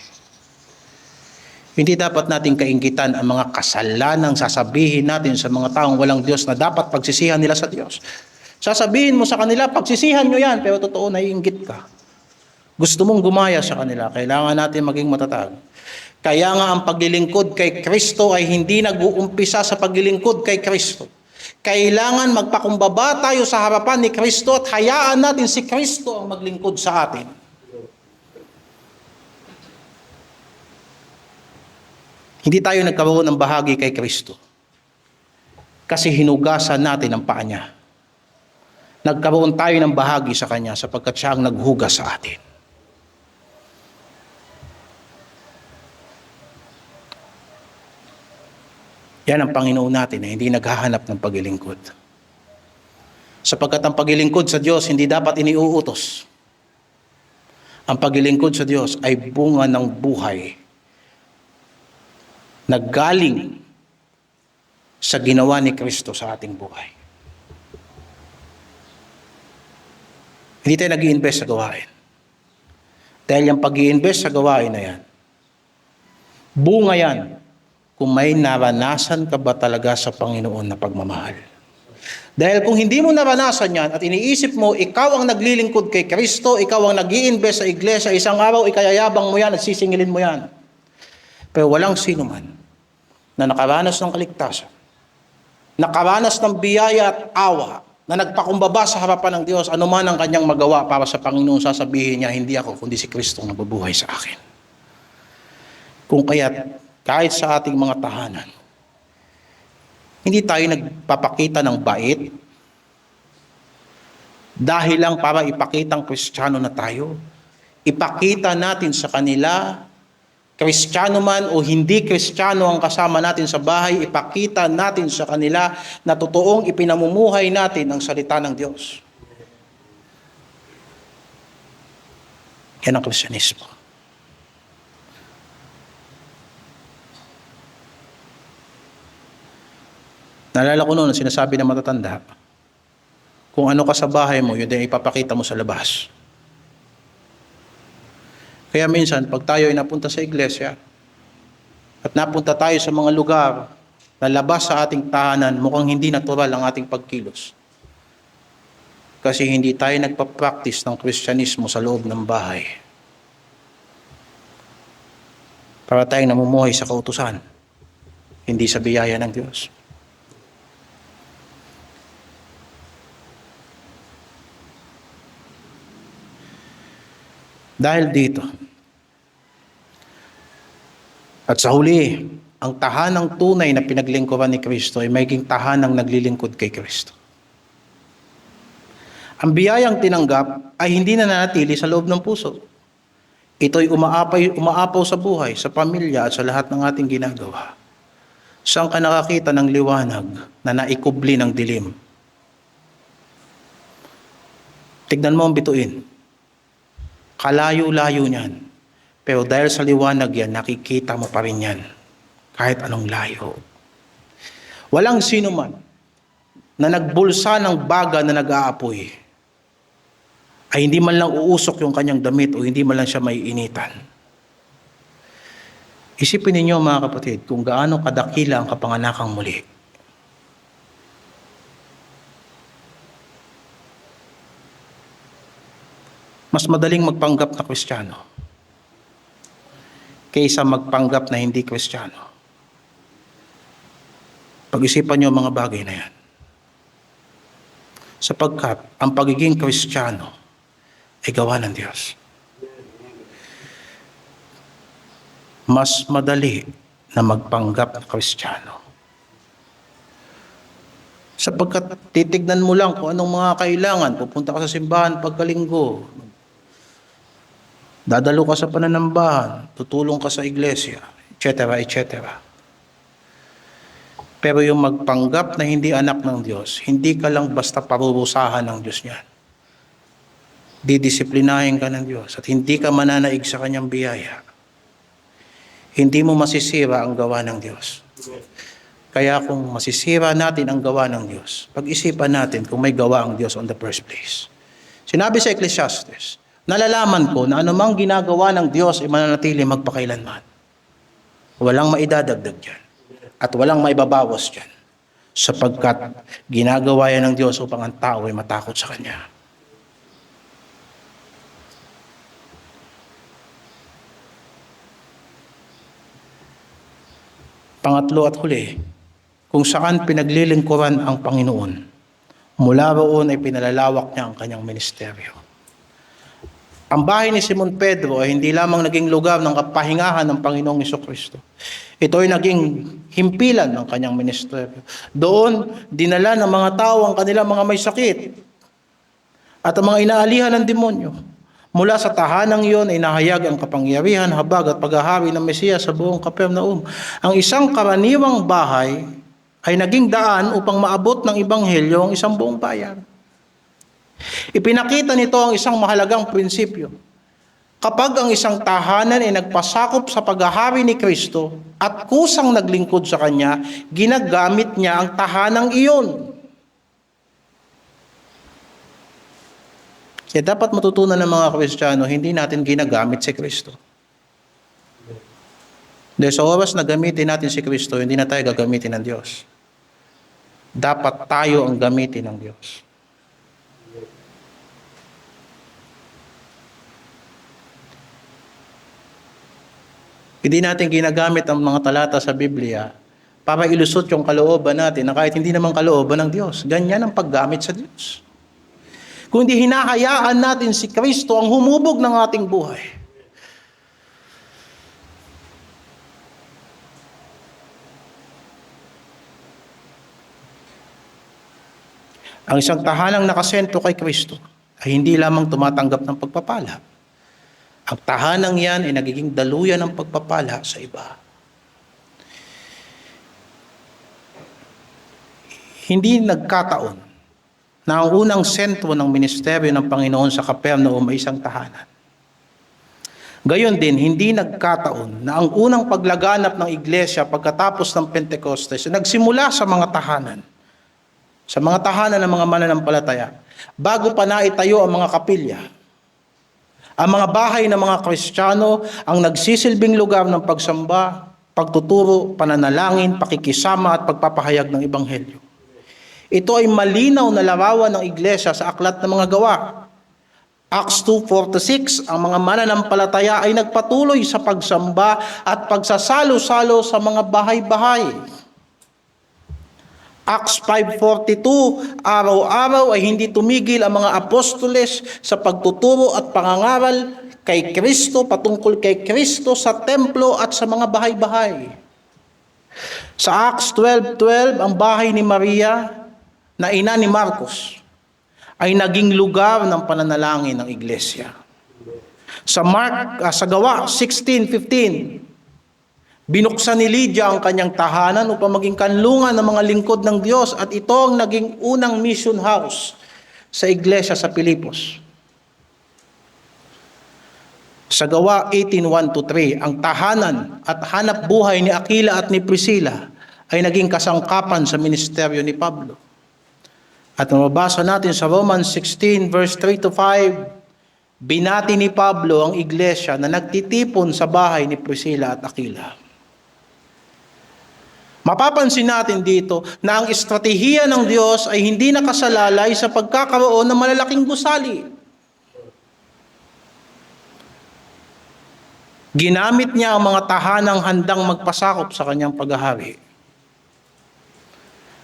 Hindi dapat natin kainggitan ang mga kasalanang sasabihin natin sa mga taong walang Diyos na dapat pagsisihan nila sa Diyos. Sasabihin mo sa kanila, pagsisihan nyo yan, pero totoo, naiinggit ka. Gusto mong gumaya sa kanila, kailangan natin maging matatag. Kaya nga ang paglilingkod kay Kristo ay hindi nag-uumpisa sa paglilingkod kay Kristo. Kailangan magpakumbaba tayo sa harapan ni Kristo at hayaan natin si Kristo ang maglingkod sa atin. Hindi tayo nagkaroon ng bahagi kay Kristo kasi hinugasan natin ang paa niya. Nagkaroon tayo ng bahagi sa Kanya sapagkat siya ang naghugas sa atin. Yan ang Panginoon natin na hindi naghahanap ng paglilingkod. Sapagkat ang paglilingkod sa Diyos hindi dapat iniuutos. Ang paglilingkod sa Diyos ay bunga ng buhay na galing sa ginawa ni Kristo sa ating buhay. Hindi tayo nag-i-invest sa gawain. Dahil yung pag-i-invest sa gawain na yan, bunga yan kung may naranasan ka ba talaga sa Panginoon na pagmamahal. Dahil kung hindi mo naranasan yan at iniisip mo, ikaw ang naglilingkod kay Kristo, ikaw ang nag-i-invest sa iglesia, isang araw ikayayabang mo yan at sisingilin mo yan. Pero walang sino man na nakaranas ng kaligtasan, nakaranas ng biyaya at awa, na nagpakumbaba sa harapan ng Diyos, anuman ang kanyang magawa para sa Panginoon, sasabihin niya, hindi ako, kundi si Kristo ang nabubuhay sa akin. Kung kaya't, kahit sa ating mga tahanan, hindi tayo nagpapakita ng bait dahil lang para ipakitang Kristiyano na tayo. Ipakita natin sa kanila, Kristiyano man o hindi Kristiyano ang kasama natin sa bahay, ipakita natin sa kanila na totoong ipinamumuhay natin ang salita ng Diyos. Yan ang Kristyanismo. Naalala ko noon, sinasabi ng matatanda, kung ano ka sa bahay mo, yun din ipapakita mo sa labas. Kaya minsan, pag tayo ay napunta sa iglesia, at napunta tayo sa mga lugar na labas sa ating tahanan, mukhang hindi natural ang ating pagkilos. Kasi hindi tayo nagpa-practice ng Kristyanismo sa loob ng bahay. Para tayong namumuhay sa kautusan, hindi sa biyaya ng Diyos. Dahil dito, at sa huli, ang tahanang tunay na pinaglingkuran ni Kristo ay maging tahanang naglilingkod kay Kristo. Ang biyayang tinanggap ay hindi na nanatili sa loob ng puso. Ito'y umaapaw sa buhay, sa pamilya at sa lahat ng ating ginagawa. Saan ka nakakita ng liwanag na naikubli ng dilim? Tignan mo ang bituin. Kalayo-layo niyan. Pero dahil sa liwanag yan, nakikita mo pa rin yan. Kahit anong layo. Walang sino man na nagbulsa ng baga na nag-aapoy ay hindi man lang uusok yung kanyang damit o hindi man lang siya maiinitan. Isipin ninyo mga kapatid kung gaano kadakila ang kapanganakang muli. Mas madaling magpanggap na Kristiyano kaysa magpanggap na hindi Kristiyano. Pag-isipan niyo ang mga bagay na yan. Sapagkat ang pagiging Kristiyano ay gawa ng Diyos. Mas madali na magpanggap na Kristiyano. Sapagkat titignan mo lang kung anong mga kailangan. Pupunta ka sa simbahan pagkalinggo. Dadalo ka sa pananambahan. Tutulong ka sa iglesia, etc., etc. Pero yung magpanggap na hindi anak ng Diyos, hindi ka lang basta parurusahan ng Diyos niyan. Didisiplinahin ka ng Diyos at hindi ka mananaig sa kanyang biyaya. Hindi mo masisira ang gawa ng Diyos. Kaya kung masisira natin ang gawa ng Diyos, pag-isipan natin kung may gawa ang Diyos on the first place. Sinabi sa Ecclesiastes, nalalaman ko na anumang ginagawa ng Diyos ay mananatili magpakailanman. Walang maidadagdag dyan. At walang maibabawas dyan. Sapagkat ginagawa yan ng Diyos upang ang tao ay matakot sa Kanya. Pangatlo at huli, kung saan pinaglilingkuran ang Panginoon, mula roon ay pinalalawak niya ang kanyang ministeryo. Ang bahay ni Simon Pedro ay hindi lamang naging lugar ng kapahingahan ng Panginoong Jesucristo. Ito ay naging himpilan ng kanyang ministeryo. Doon, dinala ng mga tao ang kanilang mga may sakit at ang mga inaalihan ng demonyo. Mula sa tahanang iyon ay nahayag ang kapangyarihan, habag at paghahari ng Mesiyas sa buong Capernaum. Ang isang karaniwang bahay ay naging daan upang maabot ng Ebanghelyo ang isang buong bayan. Ipinakita nito ang isang mahalagang prinsipyo. Kapag ang isang tahanan ay nagpasakop sa paghahari ni Kristo at kusang naglingkod sa Kanya, ginagamit niya ang tahanang iyon. Kaya dapat matutunan ng mga Kristiyano, hindi natin ginagamit si Kristo. Dahil sa oras na gamitin natin si Kristo, hindi na tayo gagamitin ng Diyos. Dapat tayo ang gamitin ng Diyos. Hindi natin ginagamit ang mga talata sa Biblia para ilusot yung kalooban natin na kahit hindi naman kalooban ng Diyos. Ganyan ang paggamit sa Diyos. Kung hindi hinahayaan natin si Kristo ang humubog ng ating buhay. Ang isang tahanang nakasentro kay Kristo ay hindi lamang tumatanggap ng pagpapala. Ang tahanang yan ay nagiging daluyan ng pagpapala sa iba. Hindi nagkataon na ang unang sentro ng ministeryo ng Panginoon sa Capernaum ay isang tahanan. Gayon din, hindi nagkataon na ang unang paglaganap ng iglesia pagkatapos ng Pentecostes ay nagsimula sa mga tahanan. Sa mga tahanan ng mga mananampalataya. Bago pa naitayo ang mga kapilya. Ang mga bahay ng mga Kristiyano ang nagsisilbing lugar ng pagsamba, pagtuturo, pananalangin, pakikisama at pagpapahayag ng Ebanghelyo. Ito ay malinaw na larawan ng iglesia sa aklat ng mga gawa. Acts 2:4-6, ang mga mananampalataya ay nagpatuloy sa pagsamba at pagsasalo-salo sa mga bahay-bahay. Acts 5:42, araw-araw ay hindi tumigil ang mga apostoles sa pagtuturo at pangangaral kay Kristo, patungkol kay Kristo sa templo at sa mga bahay-bahay. Sa Acts 12:12, ang bahay ni Maria na ina ni Marcos ay naging lugar ng pananalangin ng iglesia. Sa Gawa 16:15, binuksan ni Lydia ang kanyang tahanan upang maging kanlungan ng mga lingkod ng Diyos at ito ang naging unang mission house sa iglesia sa Pilipos. Sa Gawa 18:1-3, ang tahanan at hanap buhay ni Aquila at ni Priscilla ay naging kasangkapan sa ministeryo ni Pablo. At mababasa natin sa Romans 16 verse 3-5, binati ni Pablo ang iglesia na nagtitipon sa bahay ni Priscilla at Aquila. Mapapansin natin dito na ang estratehiya ng Diyos ay hindi nakasalalay sa pagkakaroon ng malalaking gusali. Ginamit niya ang mga tahanang handang magpasakop sa kanyang paghahari.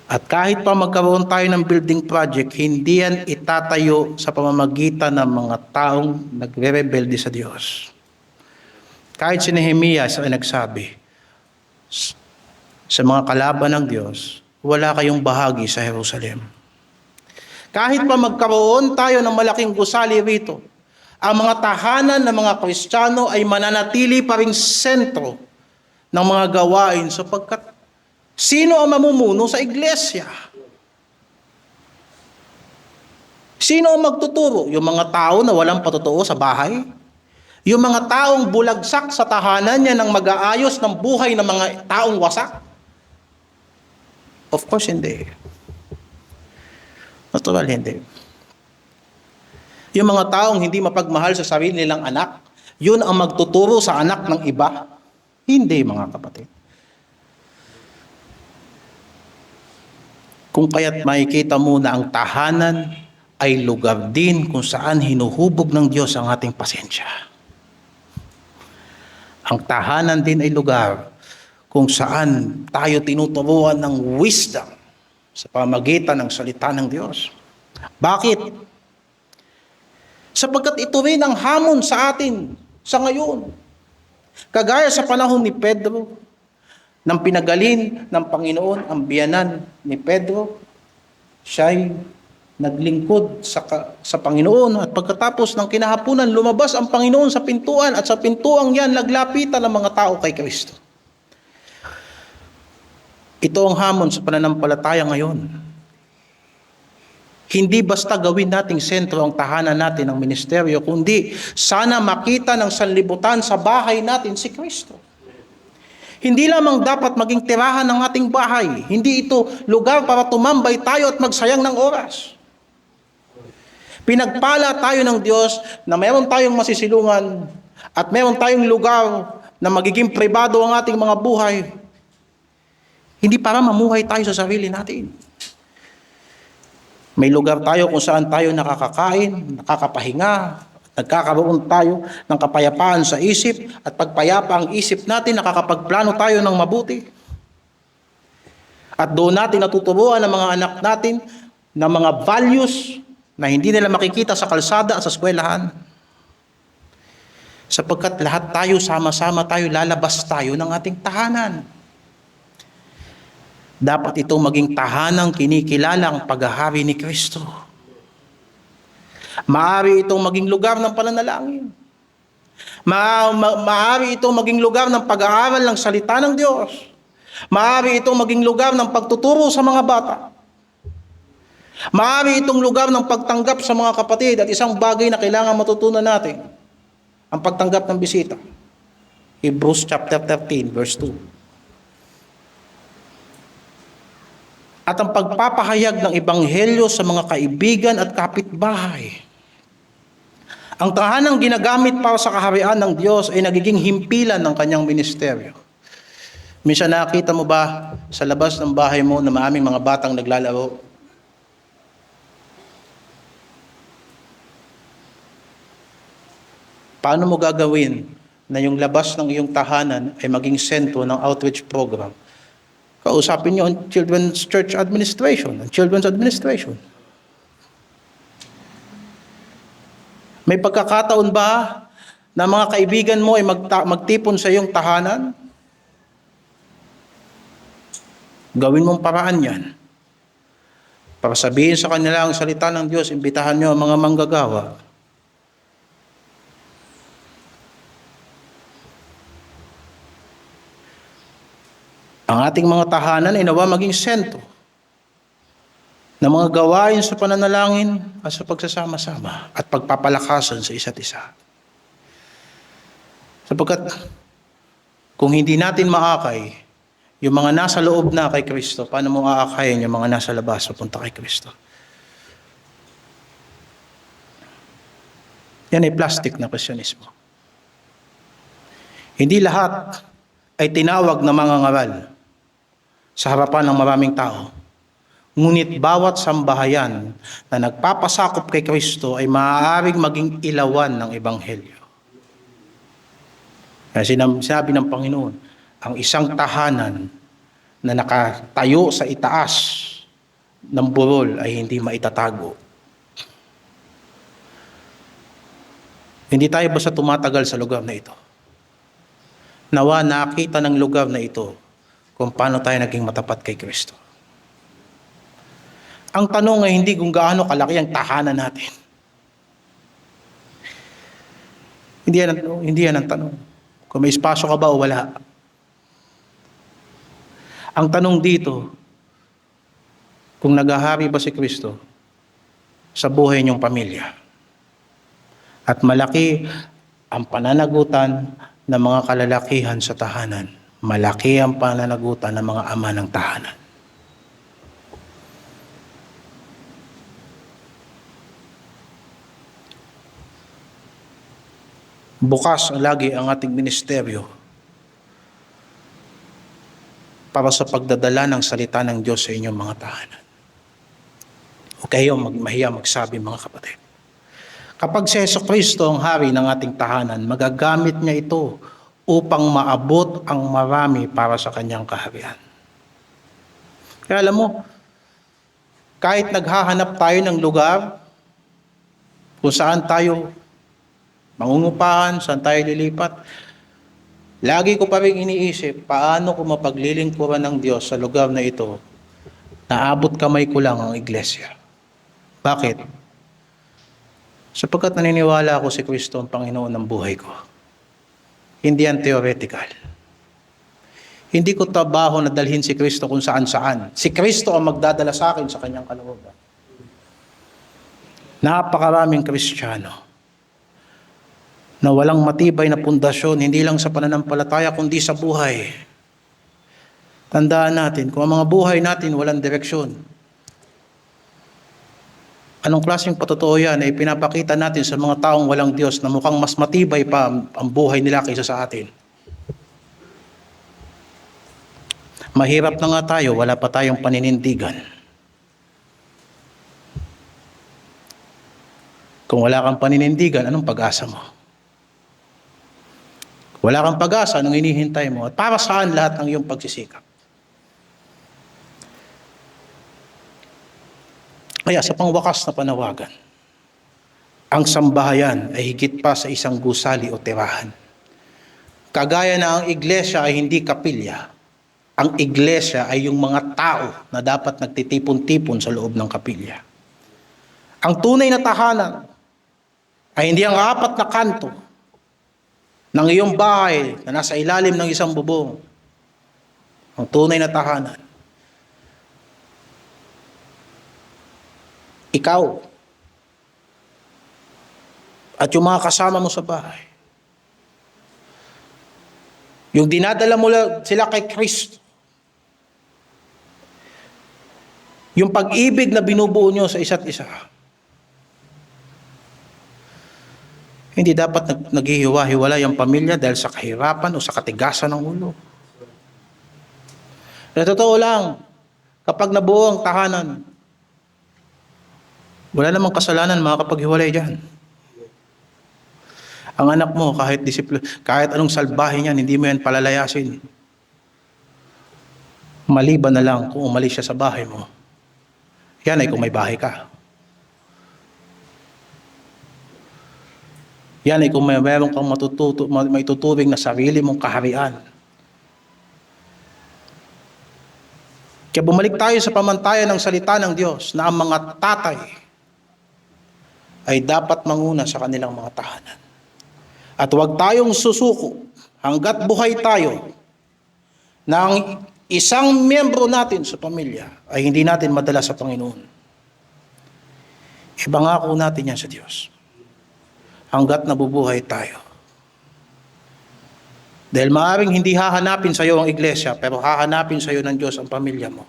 At kahit pa magkaroon tayo ng building project, hindi yan itatayo sa pamamagitan ng mga taong nagre-rebelde sa Diyos. Kahit si Nehemias ay nagsabi, sa mga kalaban ng Diyos, wala kayong bahagi sa Jerusalem. Kahit pa magkaroon tayo ng malaking gusali rito, ang mga tahanan ng mga Kristiyano ay mananatili pa ring sentro ng mga gawain sapagkat sino ang mamumuno sa iglesia? Sino ang magtuturo? Yung mga tao na walang patotoo sa bahay? Yung mga taong bulagsak sa tahanan niya ng mag-aayos ng buhay ng mga taong wasak? Of course, hindi. Natural, hindi. Yung mga taong hindi mapagmahal sa sarili nilang anak, yun ang magtuturo sa anak ng iba? Hindi, mga kapatid. Kung kaya't makikita mo na ang tahanan ay lugar din kung saan hinuhubog ng Diyos ang ating pasensya. Ang tahanan din ay lugar kung saan tayo tinuturuan ng wisdom sa pamagitan ng salita ng Diyos. Bakit? Sapagkat ito rin ang hamon sa atin sa ngayon. Kagaya sa panahon ni Pedro, nang pinagalin ng Panginoon ang biyanan ni Pedro, siya'y naglingkod sa Panginoon at pagkatapos ng kinahapunan, lumabas ang Panginoon sa pintuan at sa pintuang yan naglapitan ng mga tao kay Kristo. Ito ang hamon sa pananampalataya ngayon. Hindi basta gawin nating sentro ang tahanan natin ng ministeryo, kundi sana makita ng sanlibutan sa bahay natin si Kristo. Hindi lamang dapat maging tirahan ng ating bahay. Hindi ito lugar para tumambay tayo at magsayang ng oras. Pinagpala tayo ng Diyos na meron tayong masisilungan at meron tayong lugar na magiging pribado ang ating mga buhay. Hindi para mamuhay tayo sa sarili natin. May lugar tayo kung saan tayo nakakakain, nakakapahinga, nagkakaroon tayo ng kapayapaan sa isip at pagpayapa ang isip natin, nakakapagplano tayo ng mabuti. At doon natin natuturuan ang mga anak natin ng mga values na hindi nila makikita sa kalsada at sa eskwelahan. Sapagkat lahat tayo, sama-sama tayo, lalabas tayo ng ating tahanan. Dapat itong maging tahanang kinikilala ang paghahari ni Kristo. Maaari itong maging lugar ng pananalangin. Maaari itong maging lugar ng pag-aaral ng salita ng Diyos. Maaari itong maging lugar ng pagtuturo sa mga bata. Maaari itong lugar ng pagtanggap sa mga kapatid at isang bagay na kailangan matutunan natin, ang pagtanggap ng bisita. Hebrews chapter 13 verse 2. At ang pagpapahayag ng ebanghelyo sa mga kaibigan at kapitbahay. Ang tahanang ginagamit para sa kaharian ng Diyos ay nagiging himpilan ng kanyang ministeryo. Minsan nakita mo ba sa labas ng bahay mo na maraming mga batang naglalaro? Paano mo gagawin na yung labas ng iyong tahanan ay maging sentro ng outreach program? Kausapin niyo ang Children's Church Administration, ang Children's Administration. May pagkakataon ba na mga kaibigan mo ay magtipon sa iyong tahanan? Gawin mong paraan yan. Para sabihin sa kanila ang salita ng Diyos, imbitahan niyo ang mga manggagawa. Ang ating mga tahanan ay nawa maging sentro ng mga gawain sa pananalangin at sa pagsasama-sama at pagpapalakasan sa isa't isa. Sapagkat kung hindi natin maakay yung mga nasa loob na kay Kristo, paano mo aakayin yung mga nasa labas papunta kay Kristo? Yan ay plastic na Kristyanismo. Hindi lahat ay tinawag na mga ngaral sa harapan ng maraming tao. Ngunit bawat sambahayan na nagpapasakop kay Kristo ay maaaring maging ilawan ng Ebanghelyo. Kasi sinabi ng Panginoon, ang isang tahanan na nakatayo sa itaas ng burol ay hindi maitatago. Hindi tayo basta tumatagal sa lugar na ito. Nawa nakita ng lugar na ito kung paano tayo naging matapat kay Kristo. Ang tanong ay hindi kung gaano kalaki ang tahanan natin. Hindi yan ang tanong. Kung may espasyo ka ba o wala. Ang tanong dito, kung naghahari ba si Kristo sa buhay niyong pamilya. At malaki ang pananagutan ng mga kalalakihan sa tahanan. Malaki ang pananagutan ng mga ama ng tahanan. Bukas lagi ang ating ministeryo para sa pagdadala ng salita ng Diyos sa inyong mga tahanan. Huwag kayong mahiya magsabi, mga kapatid. Kapag si Jesucristo ang hari ng ating tahanan, magagamit niya ito upang maabot ang marami para sa kanyang kaharian. Kaya alam mo, kahit naghahanap tayo ng lugar kung saan tayo mangungupahan, saan tayo lilipat, lagi ko pa rin iniisip, paano ko mapaglilingkuran ng Diyos sa lugar na ito, naabot kamay ko lang ang iglesia. Bakit? Sapagkat naniniwala ako si Kristo ang Panginoon ng buhay ko. Hindi yan theoretical. Hindi ko trabaho na dalhin si Kristo kung saan-saan. Si Kristo ang magdadala sa akin sa kanyang kalooban. Napakaraming Kristiyano na walang matibay na pundasyon, hindi lang sa pananampalataya, kundi sa buhay. Tandaan natin, kung ang mga buhay natin walang direksyon, anong klaseng patotoo yan ay pinapakita natin sa mga taong walang Diyos na mukhang mas matibay pa ang buhay nila kaysa sa atin. Mahirap na nga tayo, wala pa tayong paninindigan. Kung wala kang paninindigan, anong pag-asa mo? Wala kang pag-asa, anong hinihintay mo? At para saan lahat ng iyong pagsisikap? Kaya sa pangwakas na panawagan, ang sambahayan ay higit pa sa isang gusali o tirahan. Kagaya na ang iglesia ay hindi kapilya, ang iglesia ay yung mga tao na dapat nagtitipon-tipon sa loob ng kapilya. Ang tunay na tahanan ay hindi ang apat na kanto ng iyong bahay na nasa ilalim ng isang bubong. Ang tunay na tahanan, ikaw at yung mga kasama mo sa bahay. Yung dinadala mo sila kay Kristo. Yung pag-ibig na binubuo nyo sa isa't isa. Hindi dapat naghihiwa-hiwalay ang pamilya dahil sa kahirapan o sa katigasan ng ulo. Pero totoo lang, kapag nabuo ang tahanan, wala namang kasalanan makakapaghiwalay dyan. Ang anak mo, kahit anong salbahe niyan, hindi mo yan palalayasin. Maliban na lang kung umalis siya sa bahay mo. Yan ay kung may bahay ka. Yan ay kung mayroon kang may tuturing na sarili mong kaharian. Kaya bumalik tayo sa pamantayan ng salita ng Diyos na ang mga tatay ay dapat manguna sa kanilang mga tahanan. At huwag tayong susuko hanggat buhay tayo na ang isang miyembro natin sa pamilya ay hindi natin madala sa Panginoon. Ibangako natin yan sa Diyos. Hanggat nabubuhay tayo. Dahil maaaring hindi hahanapin sa iyo ang iglesia, pero hahanapin sa iyo ng Diyos ang pamilya mo.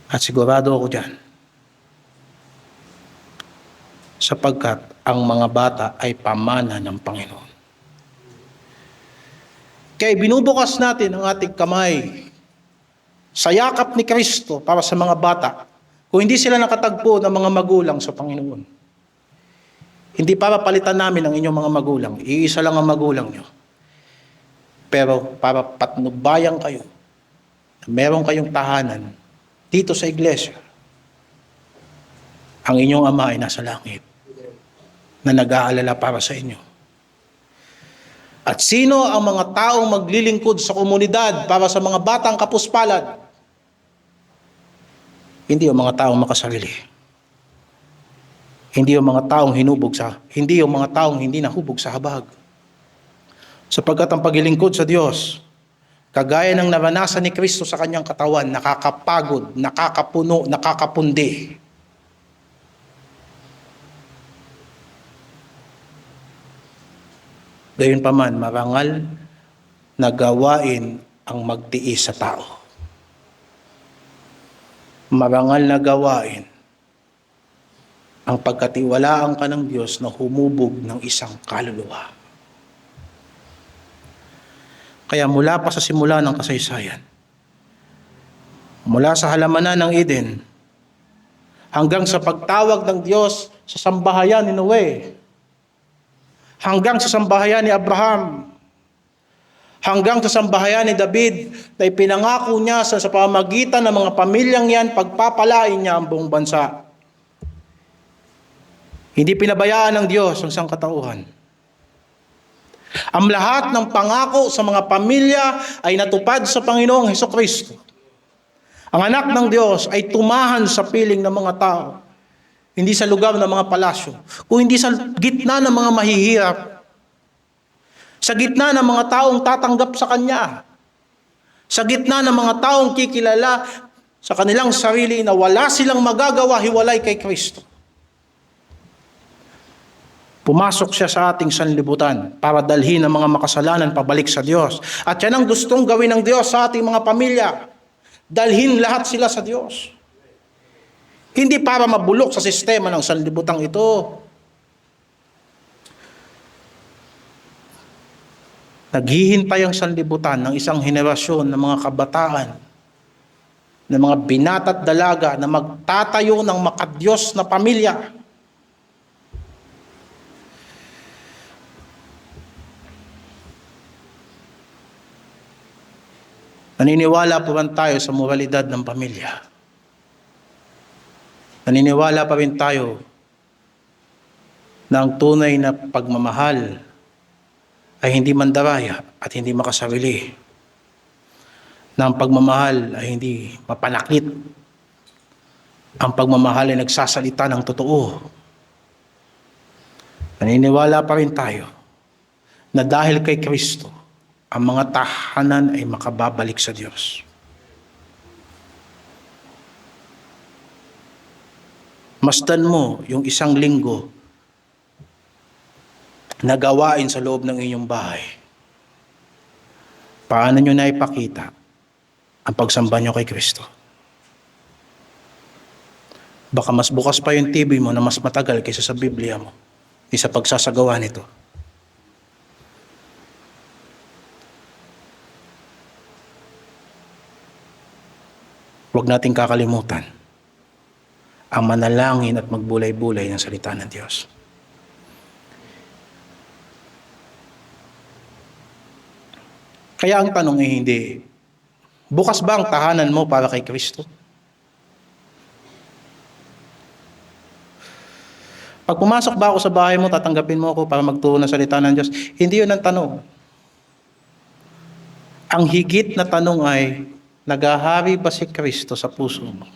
At sigurado ako dyan, sapagkat ang mga bata ay pamana ng Panginoon. Kaya binubukas natin ang ating kamay sa yakap ni Kristo para sa mga bata. Kung hindi sila nakatagpo ng mga magulang sa Panginoon, hindi para palitan namin ang inyong mga magulang. Iisa lang ang magulang nyo. Pero para patnubayan kayo, meron kayong tahanan dito sa iglesia, ang inyong Ama ay nasa langit na nag-aalala para sa inyo. At sino ang mga taong maglilingkod sa komunidad para sa mga batang kapuspalad? Hindi yung mga taong makasarili. Hindi yung mga taong hindi yung mga taong hindi nahubog sa habag. Sapagkat ang paglilingkod sa Diyos, kagaya ng naranasan ni Kristo sa kanyang katawan, nakakapagod, nakakapuno, nakakapundi. Gayunpaman, marangal na gawain ang magtiis sa tao. Marangal na gawain ang pagkatiwalaan ka ng Diyos na humubog ng isang kaluluwa. Kaya mula pa sa simula ng kasaysayan, mula sa halamanan ng Eden, hanggang sa pagtawag ng Diyos sa sambahayan ni Noe, hanggang sa sambahayan ni Abraham, hanggang sa sambahayan ni David, na ipinangako niya sa pamamagitan ng mga pamilyang yan, pagpapalain niya ang buong bansa. Hindi pinabayaan ng Diyos ang sangkatauhan. Ang lahat ng pangako sa mga pamilya ay natupad sa Panginoong Hesukristo. Ang anak ng Diyos ay tumahan sa piling ng mga tao, hindi sa lugar ng mga palasyo, kung hindi sa gitna ng mga mahihirap, sa gitna ng mga taong tatanggap sa Kanya, sa gitna ng mga taong kikilala sa kanilang sarili na wala silang magagawa hiwalay kay Kristo. Pumasok siya sa ating sanlibutan para dalhin ang mga makasalanan pabalik sa Diyos. At yan ang gustong gawin ng Diyos sa ating mga pamilya. Dalhin lahat sila sa Diyos. Hindi para mabulok sa sistema ng sanlibutang ito. Naghihintay ang sanlibutan ng isang henerasyon ng mga kabataan, ng mga binata at dalaga na magtatayo ng makadiyos na pamilya. Naniniwala pa rin tayo sa moralidad ng pamilya. Naniniwala pa rin tayo na ang tunay na pagmamahal ay hindi mandaraya at hindi makasarili. Na ang pagmamahal ay hindi mapanakit. Ang pagmamahal ay nagsasalita ng totoo. Naniniwala pa rin tayo na dahil kay Kristo, ang mga tahanan ay makababalik sa Diyos. Masdan mo yung isang linggo na gawain sa loob ng inyong bahay. Paano nyo na ipakita ang pagsamba nyo kay Kristo? Baka mas bukas pa yung TV mo na mas matagal kaysa sa Biblia mo, sa pagsasagawa nito. Huwag nating kakalimutan ang manalangin at magbulay-bulay ng salita ng Diyos. Kaya ang tanong ay hindi, bukas ba ang tahanan mo para kay Kristo? Pag pumasok ba ako sa bahay mo, tatanggapin mo ako para magturo ng salita ng Diyos? Hindi yun ang tanong. Ang higit na tanong ay, naghahari ba si Kristo sa puso mo?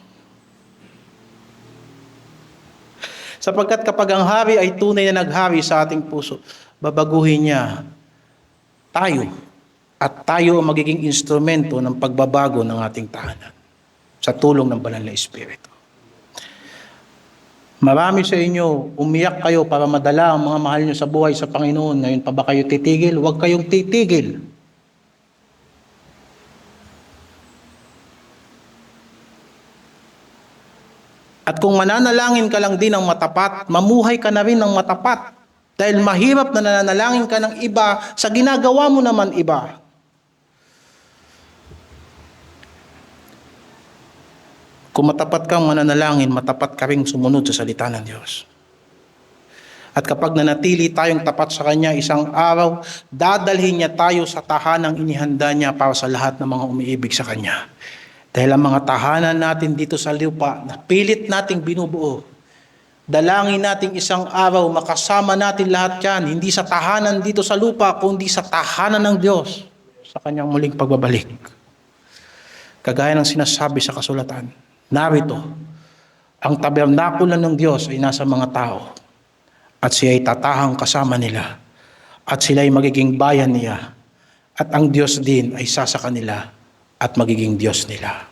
Sapagkat kapag ang hari ay tunay na naghari sa ating puso, babaguhin niya tayo at tayo ang magiging instrumento ng pagbabago ng ating tahanan sa tulong ng Banal na Espiritu. Marami sa inyo, umiyak kayo para madala ang mga mahal nyo sa buhay sa Panginoon. Ngayon pa ba kayo titigil? Huwag kayong titigil. At kung mananalangin ka lang din ng matapat, mamuhay ka na rin ng matapat. Dahil mahirap na nananalangin ka ng iba sa ginagawa mo naman iba. Kung matapat kang mananalangin, matapat ka rin sumunod sa salita ng Diyos. At kapag nanatili tayong tapat sa Kanya, isang araw, dadalhin niya tayo sa tahanang inihanda niya para sa lahat ng mga umiibig sa Kanya. Dahil ang mga tahanan natin dito sa lupa, na pilit nating binubuo, dalangin nating isang araw, makasama natin lahat yan, hindi sa tahanan dito sa lupa, kundi sa tahanan ng Diyos, sa Kanyang muling pagbabalik. Kagaya ng sinasabi sa kasulatan, narito, ang tabernakulo ng Diyos ay nasa mga tao, at siya ay tatahang kasama nila, at sila ay magiging bayan niya, at ang Diyos din ay sasa kanila, at magiging Diyos nila.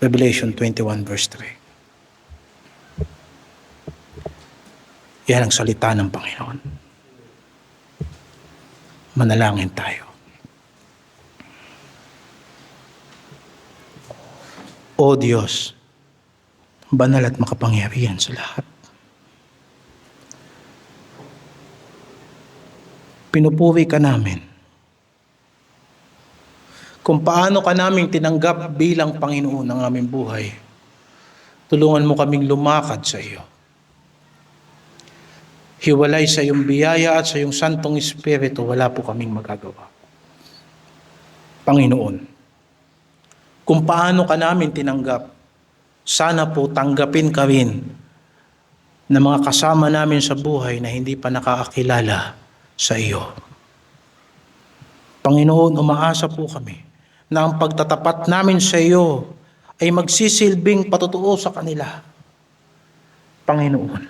Revelation 21 verse 3. Yan ang salita ng Panginoon. Manalangin tayo. O Diyos, banal at makapangyarihan sa lahat. Pinupuri ka namin kung paano ka namin tinanggap bilang Panginoon ng aming buhay. Tulungan mo kaming lumakad sa iyo. Hiwalay sa iyong biyaya at sa iyong Santong Espiritu, wala po kaming magagawa. Panginoon, kung paano ka namin tinanggap, sana po tanggapin ka rin ng mga kasama namin sa buhay na hindi pa nakakakilala sa iyo. Panginoon, umaasa po kami na ang pagtatapat namin sa iyo ay magsisilbing patutuo sa kanila. Panginoon,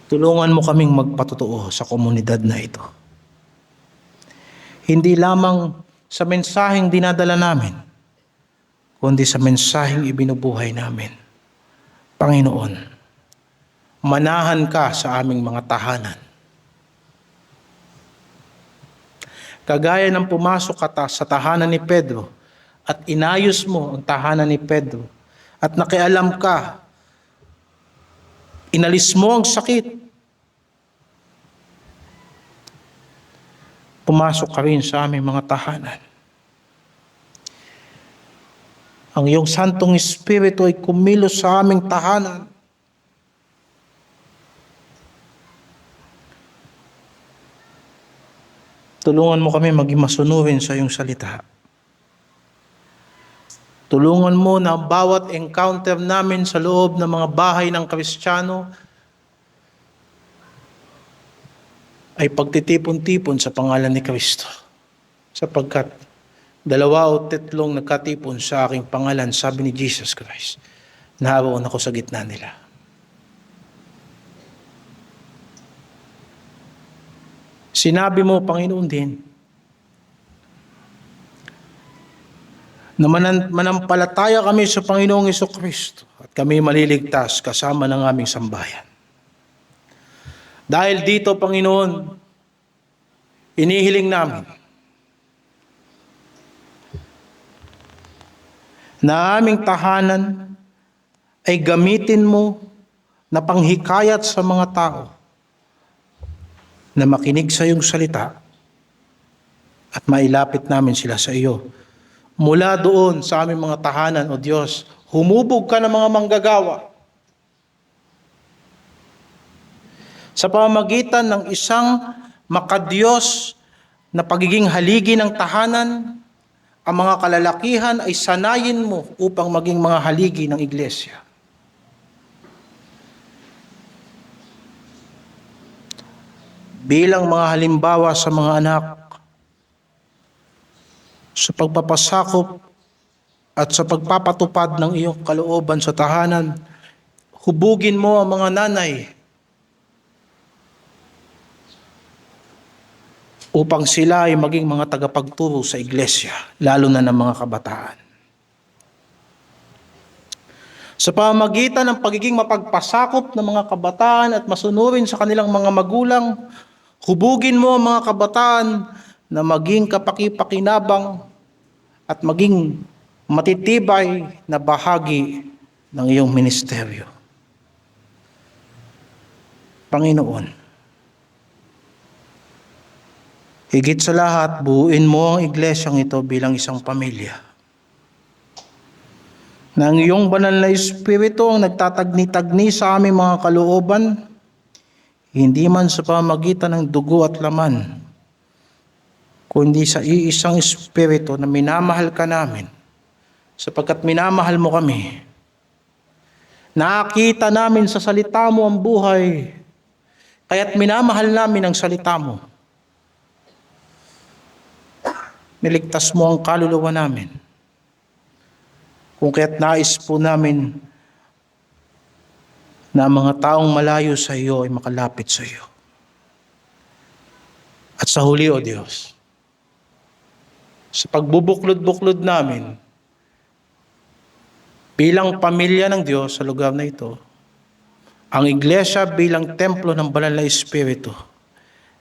tulungan mo kaming magpatutuo sa komunidad na ito. Hindi lamang sa mensaheng dinadala namin, kundi sa mensaheng ibinubuhay namin. Panginoon, manahan ka sa aming mga tahanan. Kagaya ng pumasok ka sa tahanan ni Pedro at inayos mo ang tahanan ni Pedro at nakialam ka, inalis mo ang sakit, pumasok ka rin sa aming mga tahanan. Ang iyong Santong Espiritu ay kumilos sa aming tahanan. Tulungan mo kami maging masunurin sa iyong salita. Tulungan mo na bawat encounter namin sa loob ng mga bahay ng Kristiyano ay pagtitipon-tipon sa pangalan ni Kristo. Sapagkat 2 o 3 nagkatipon sa aking pangalan, sabi ni Jesus Christ, naroon ako sa gitna nila. Sinabi mo, Panginoon din, na manampalataya kami sa Panginoong Jesucristo at kami maliligtas kasama ng aming sambayan. Dahil dito, Panginoon, inihiling namin na aming tahanan ay gamitin mo na panghikayat sa mga tao na makinig sa iyong salita at mailapit namin sila sa iyo. Mula doon sa aming mga tahanan, O Diyos, humubog ka ng mga manggagawa sa pamamagitan ng isang makadiyos na pagiging haligi ng tahanan. Ang mga kalalakihan ay sanayin mo upang maging mga haligi ng iglesia. Bilang mga halimbawa sa mga anak, sa pagpapasakop at sa pagpapatupad ng iyong kalooban sa tahanan, hubugin mo ang mga nanay upang sila ay maging mga tagapagturo sa iglesia, lalo na ng mga kabataan. Sa pamamagitan ng pagiging mapagpasakop ng mga kabataan at masunurin sa kanilang mga magulang, hubugin mo ang mga kabataan na maging kapaki-pakinabang at maging matitibay na bahagi ng iyong ministeryo. Panginoon, higit sa lahat, buuin mo ang iglesyang ito bilang isang pamilya. Na ang iyong banal na Espiritu ang nagtatagni-tagni sa aming mga kalooban, hindi man sa pamagitan ng dugo at laman, kundi sa iisang Espiritu na minamahal ka namin, sapagkat minamahal mo kami. Nakita namin sa salita mo ang buhay, kaya't minamahal namin ang salita mo. Niligtas mo ang kaluluwa namin. Kung kaya't nais po namin na mga taong malayo sa iyo ay makalapit sa iyo. At sa huli, O Diyos, sa pagbubuklod-buklod namin bilang pamilya ng Diyos sa lugar na ito, ang iglesia bilang templo ng banal na Espiritu,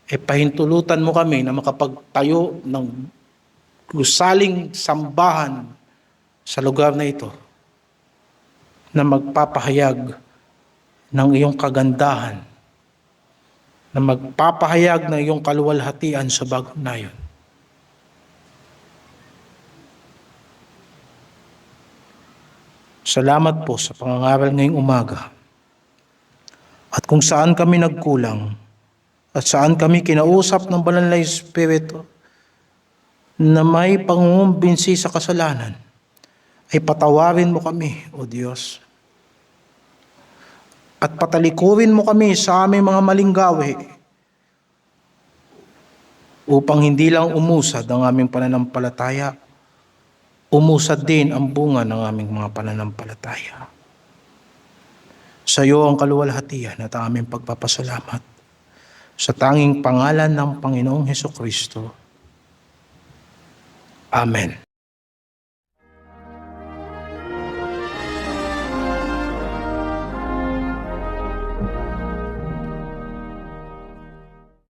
pahintulutan mo kami na makapagtayo ng gusaling sambahan sa lugar na ito na magpapahayag ng iyong kagandahan, na magpapahayag ng iyong kaluwalhatian sa Bagong-Nayon. Salamat po sa pangangaral ngayong umaga. At kung saan kami nagkulang at saan kami kinausap ng banal na Espiritu na may pangungumbinsi sa kasalanan, ay patawarin mo kami, O Diyos. At patalikurin mo kami sa aming mga maling gawi upang hindi lang umusad ang aming pananampalataya, umusad din ang bunga ng aming mga pananampalataya. Sa iyo ang kaluwalhatian at ang aming pagpapasalamat. Sa tanging pangalan ng Panginoong Hesukristo. Amen.